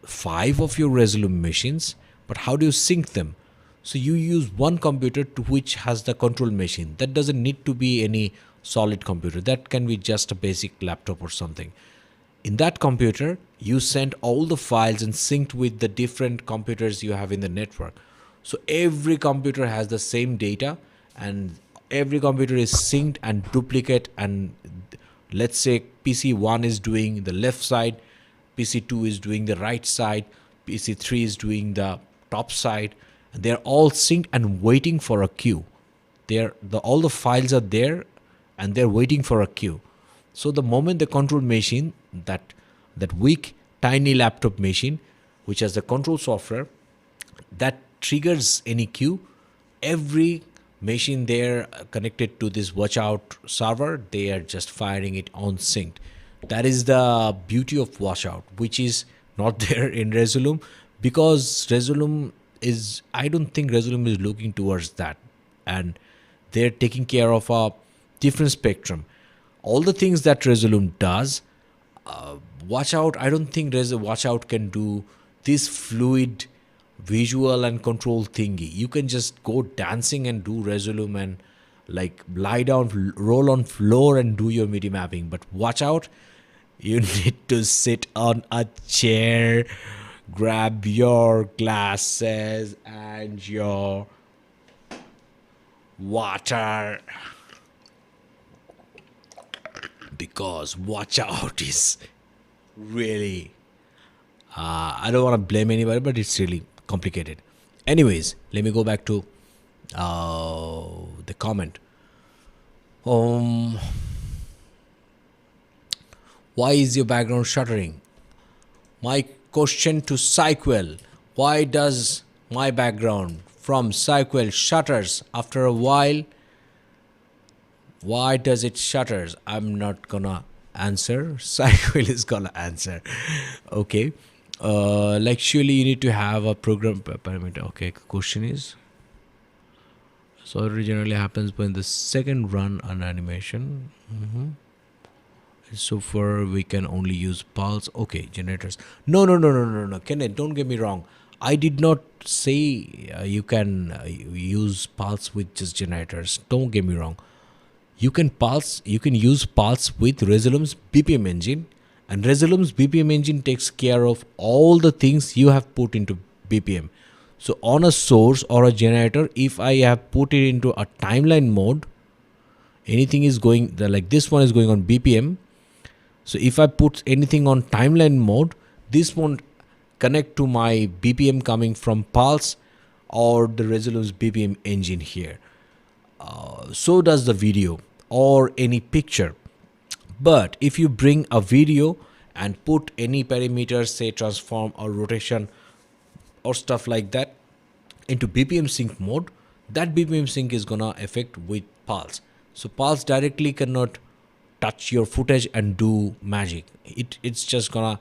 5 of your Resolume machines, but how do you sync them? So you use one computer to which has the control machine. That doesn't need to be any solid computer. That can be just a basic laptop or something. In that computer, you send all the files and synced with the different computers you have in the network. So every computer has the same data, and every computer is synced and duplicate. And let's say PC1 is doing the left side, PC2 is doing the right side, PC3 is doing the top side. They're all synced and waiting for a queue. All the files are there and they're waiting for a queue. So the moment the control machine, that weak tiny laptop machine which has the control software, that triggers any queue, every machine there connected to this watch out server, they are just firing it on synced. That is the beauty of watch out, which is not there in Resolume, because I don't think Resolume is looking towards that, and they're taking care of a different spectrum. All the things that Resolume does, watch out, I don't think watch out can do this fluid visual and control thingy. You can just go dancing and do Resolume and like lie down, roll on floor and do your MIDI mapping. But watch out, you need to sit on a chair, grab your glasses and your water, because watch out is really, I don't want to blame anybody, but it's really complicated. Anyways, let me go back to the comment. Why is your background shuttering? My question to Psyquel: why does my background from Psyquel shutters after a while? Why does it shutters? I'm not gonna answer. Psyquel is gonna answer. Okay. Like surely you need to have a program parameter. Okay. Question is, so it generally happens when the second run an animation. So far we can only use pulse. Okay, generators. No. Kenneth, don't get me wrong. I did not say you can use pulse with just generators. Don't get me wrong. You can use pulse with Resolume's BPM engine, and Resolume's BPM engine takes care of all the things you have put into BPM. So on a source or a generator, if I have put it into a timeline mode, anything is going, like this one is going on BPM. So if I put anything on timeline mode, this won't connect to my BPM coming from pulse or the Resolume's BPM engine here. So does the video or any picture. But if you bring a video and put any parameters, say transform or rotation or stuff like that, into BPM sync mode, that BPM sync is gonna affect with pulse. So pulse directly cannot touch your footage and do magic. It's just gonna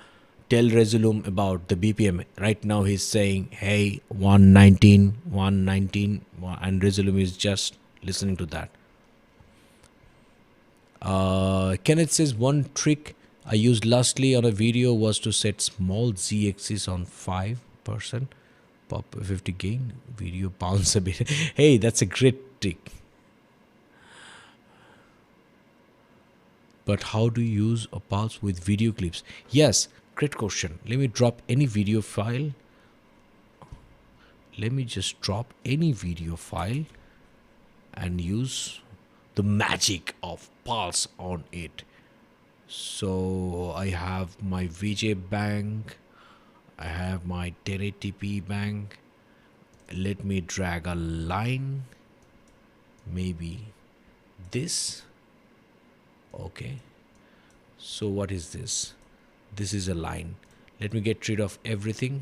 tell Resolume about the BPM. Right now he's saying, hey, 119, and Resolume is just listening to that. Kenneth says, one trick I used lastly on a video was to set small Z axis on 5%, pop 50 gain, video bounce a bit. Hey, that's a great trick. But how do you use a pulse with video clips? Yes, great question. Let me drop any video file. Let me just drop any video file and use the magic of pulse on it. So I have my VJ bank, I have my 1080p bank. Let me drag a line, maybe this. Okay, so what is this? This is a line. Let me get rid of everything.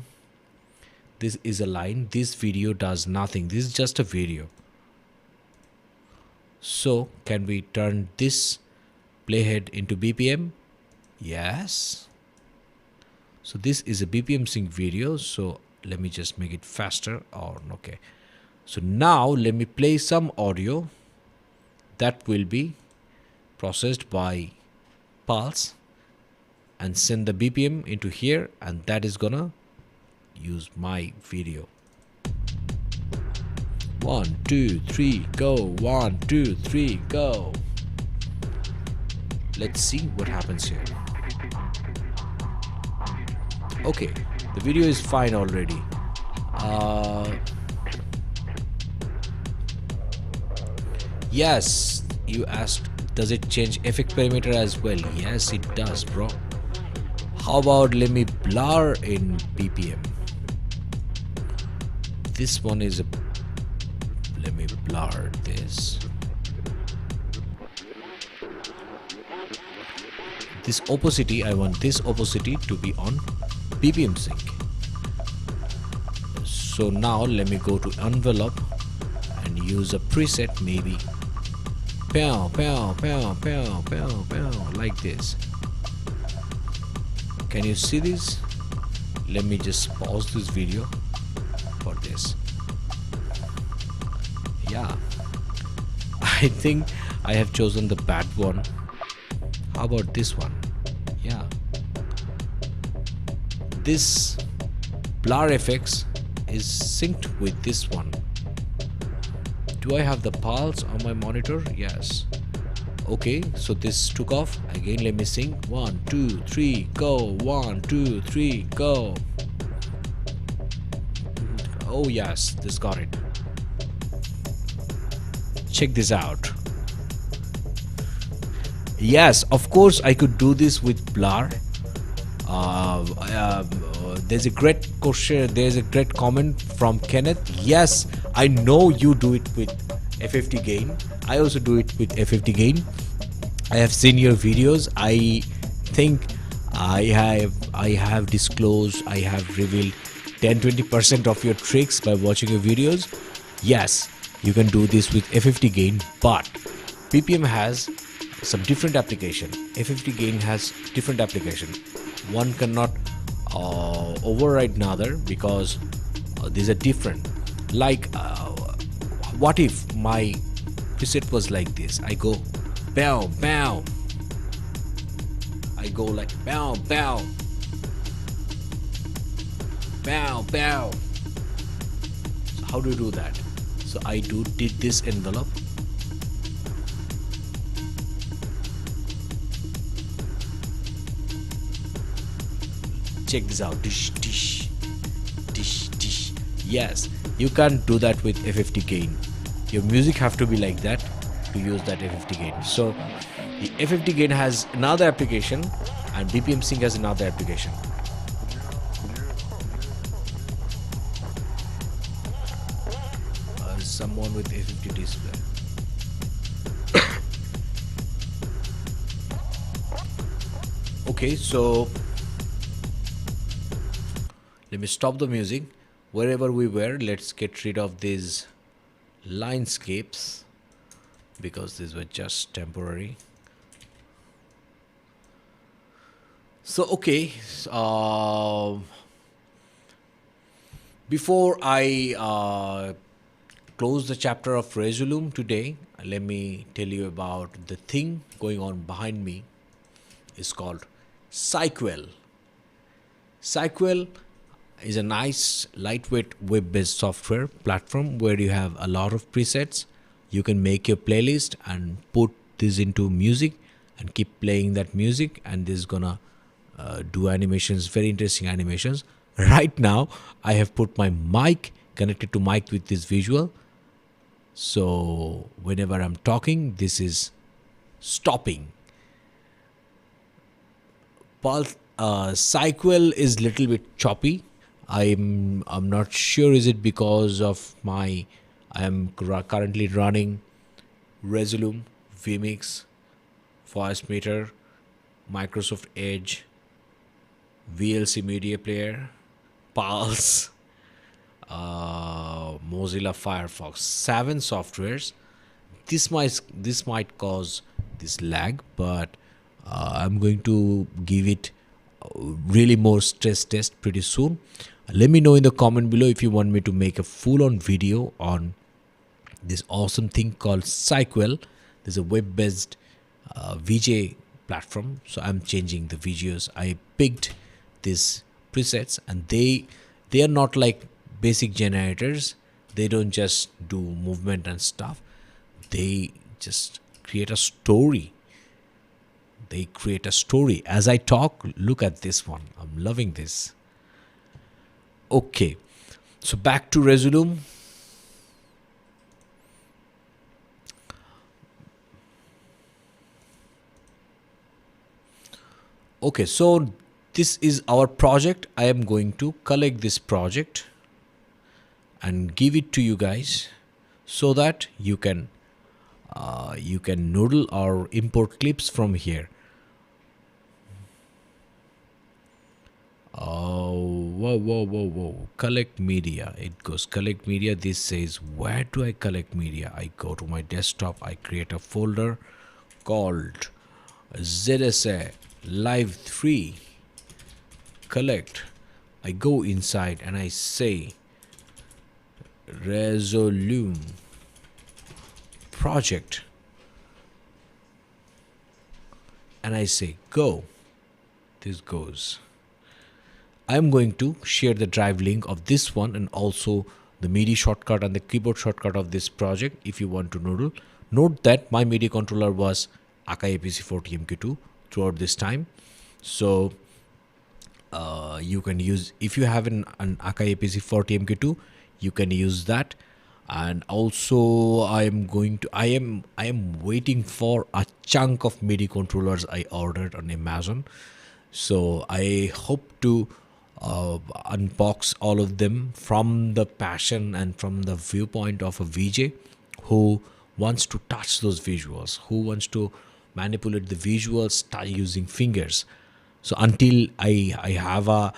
This is a line. This video does nothing. This is just a video. So can we turn this playhead into BPM? Yes. So this is a BPM sync video. So let me just make it faster. Or okay. So now let me play some audio that will be processed by pulse and send the BPM into here, and that is gonna use my video. 1 2 3 go, 1 2 3 go. Let's see what happens here. Okay, the video is fine already. Yes, you asked, does it change effect parameter as well? Yes, it does, bro. How about let me blur in BPM? This one is a, let me blur this. This opacity, I want this opacity to be on BPM sync. So now let me go to envelope and use a preset, maybe pow pow pow pow pow pow, like this. Can you see this? Let me just pause this video for this. Yeah, I think I have chosen the bad one. How about this one? Yeah, this blur effects is synced with this one. Do I have the pulse on my monitor? Yes. Okay, so this took off. Again, let me sing. 1, 2, 3, go. 1, 2, 3, go. Oh yes, this got it. Check this out. Yes, of course I could do this with blur. There's a great question. There's a great comment from Kenneth. Yes, I know you do it with F50 gain. I also do it with F50 gain. I have seen your videos. I think I have disclosed, I have revealed 10-20% of your tricks by watching your videos. Yes, you can do this with F50 gain, but BPM has some different application. F50 gain has different application. One cannot override another because these are different. Like what if my preset was like this? I go bow bow, I go like bow bow, bow bow. So how do you do that? So I did this envelope. Check this out. Dish dish dish dish. Yes, you can't do that with F50 gain. Your music have to be like that to use that F50 gain. So the F50 gain has another application and BPM sync has another application. Someone with F50 display. Okay, so let me stop the music. Wherever we were, let's get rid of these linescapes because these were just temporary. So okay, before I close the chapter of Resolume today, let me tell you about the thing going on behind me. It's called Cyquel. Cyquel is a nice lightweight web-based software platform where you have a lot of presets. You can make your playlist and put this into music and keep playing that music, and this is gonna do animations, very interesting animations. Right now I have put my mic connected to mic with this visual, so whenever I'm talking this is stopping. Cyquel is little bit choppy. I'm not sure, is it because of I am currently running Resolume, vMix, Voice Meter, Microsoft Edge, VLC Media Player, Pulse, Mozilla Firefox, 7 softwares. This might cause this lag, but I'm going to give it really more stress test pretty soon. Let me know in the comment below if you want me to make a full-on video on this awesome thing called Cyquel. There's a web-based VJ platform, so I'm changing the videos. I picked these presets, and they are not like basic generators. They don't just do movement and stuff. They just create a story. They create a story as I talk. Look at this one. I'm loving this. Okay, so back to Resolume. Okay, so this is our project. I am going to collect this project and give it to you guys so that you can noodle or import clips from here. Whoa. Collect media. It goes collect media. This says, where do I collect media? I go to my desktop. I create a folder called ZSA Live 3 collect. I go inside and I say Resolume project, and I say go. This goes. I'm going to share the drive link of this one and also the MIDI shortcut and the keyboard shortcut of this project if you want to noodle. Note that my MIDI controller was Akai APC 40MQ2 throughout this time. So you can use, if you have an Akai APC 40MQ2, you can use that. And also I am waiting for a chunk of MIDI controllers I ordered on Amazon. So I hope to unbox all of them from the passion and from the viewpoint of a VJ who wants to touch those visuals, who wants to manipulate the visuals using fingers. So until I have a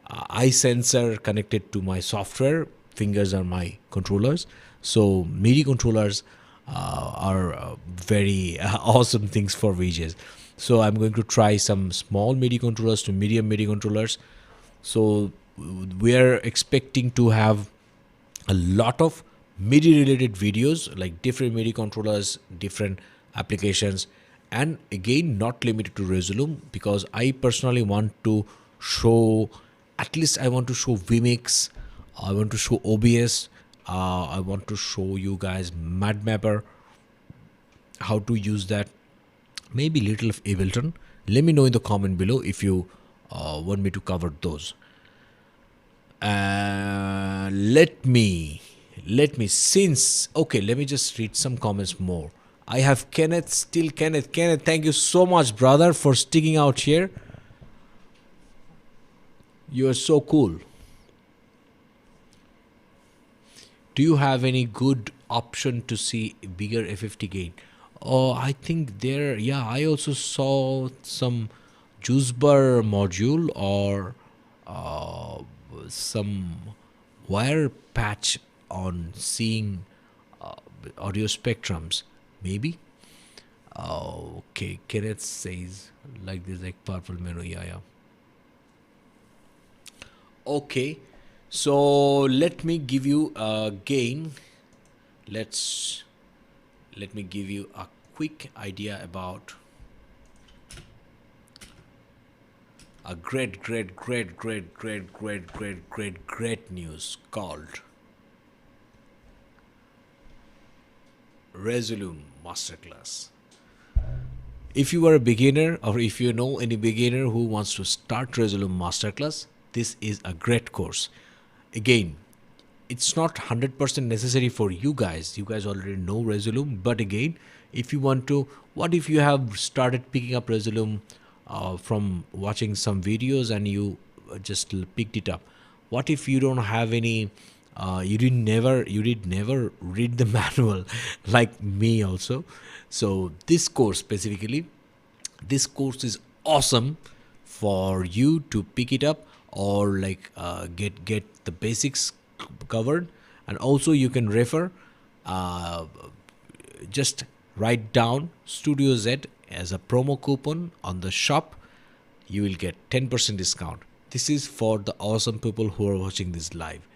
eye sensor connected to my software, fingers are my controllers. So MIDI controllers are very awesome things for VJs. So I'm going to try some small MIDI controllers to medium MIDI controllers. So we are expecting to have a lot of MIDI related videos, like different MIDI controllers, different applications, and again not limited to Resolume, because I personally want to show, at least I want to show vMix, I want to show OBS, I want to show you guys MIDI Mapper, how to use that, maybe little of Ableton. Let me know in the comment below if you want me to cover those. Let me just read some comments more. I have Kenneth, thank you so much, brother, for sticking out here. You are so cool. Do you have any good option to see bigger F50 gain? Oh, I think there, yeah, I also saw some juice bar module or some wire patch on seeing audio spectrums, maybe. Okay, Kenneth says like this, like purple menu, yeah. Okay, so let me give you a gain. Let me give you a quick idea about a great news called Resolume Masterclass. If you are a beginner, or if you know any beginner who wants to start Resolume Masterclass, this is a great course. Again, it's not 100% necessary for you guys. You guys already know Resolume, but again, if you want to, what if you have started picking up Resolume from watching some videos and you just picked it up? What if you don't have any, you did never read the manual like me also? So this course specifically, this course is awesome for you to pick it up, or like get the basics covered. And also you can refer, just write down Studio Z as a promo coupon on the shop. You will get 10% discount. This is for the awesome people who are watching this live.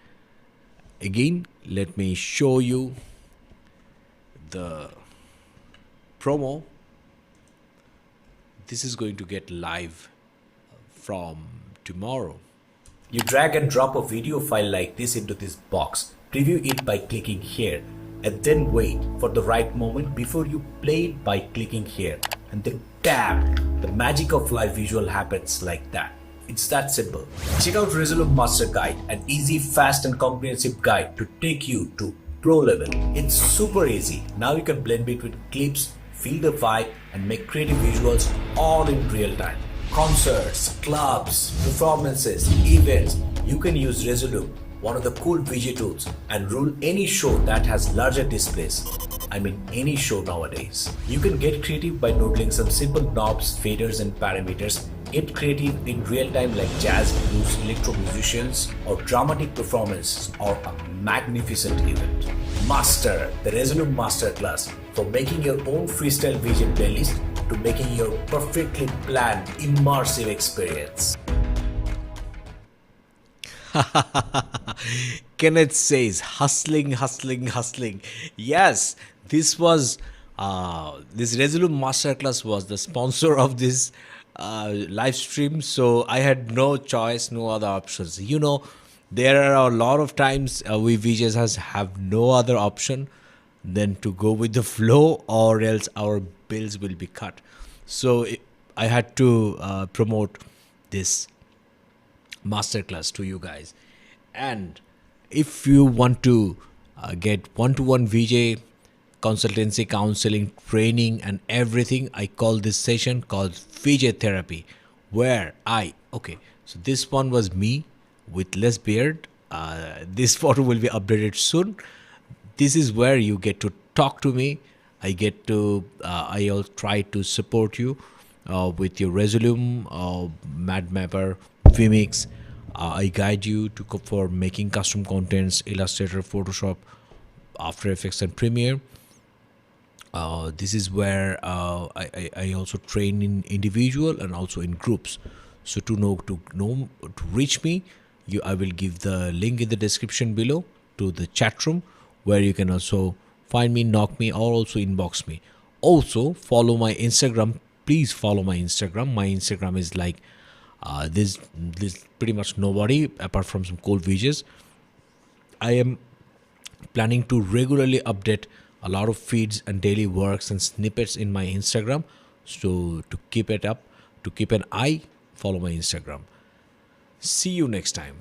Again, let me show you the promo. This is going to get live from tomorrow. You drag and drop a video file like this into this box, preview it by clicking here, and then wait for the right moment before you play it by clicking here, and then tap. The magic of live visual happens like that. It's that simple. Check out Resolume Master Guide, an easy, fast and comprehensive guide to take you to pro level. It's super easy. Now you can blend between clips, feel the vibe, and make creative visuals all in real time. Concerts, clubs, performances, events, you can use Resolume, one of the cool VJ tools, and rule any show that has larger displays. I mean any show nowadays. You can get creative by noodling some simple knobs, faders and parameters. Get creative in real time like jazz, blues, electro musicians, or dramatic performance, or a magnificent event. Master the Resolume Masterclass, for making your own freestyle VJ playlist to making your perfectly planned immersive experience. Kenneth says hustling. Yes, this was this Resolume Masterclass was the sponsor of this live stream, so I had no choice, no other options. You know, There are a lot of times we VJs have no other option than to go with the flow, or else our bills will be cut. So I had to promote this masterclass to you guys. And if you want to get one-to-one VJ consultancy, counseling, training, and everything, I call this session called VJ therapy, where so this one was me with less beard. This photo will be updated soon. This is where you get to talk to me. I get to I'll try to support you with your Resolume, Mad Mapper, Vmix. I guide you to for making custom contents, Illustrator, Photoshop, After Effects, and Premiere. This is where I also train in individual and also in groups. So to reach me, I will give the link in the description below to the chat room, where you can also find me, knock me, or also inbox me. Also follow my Instagram. Please follow my Instagram. My Instagram is like this pretty much nobody apart from some cool VJs. I am planning to regularly update a lot of feeds and daily works and snippets in my Instagram. So to keep it up, to keep an eye, follow my Instagram. See you next time.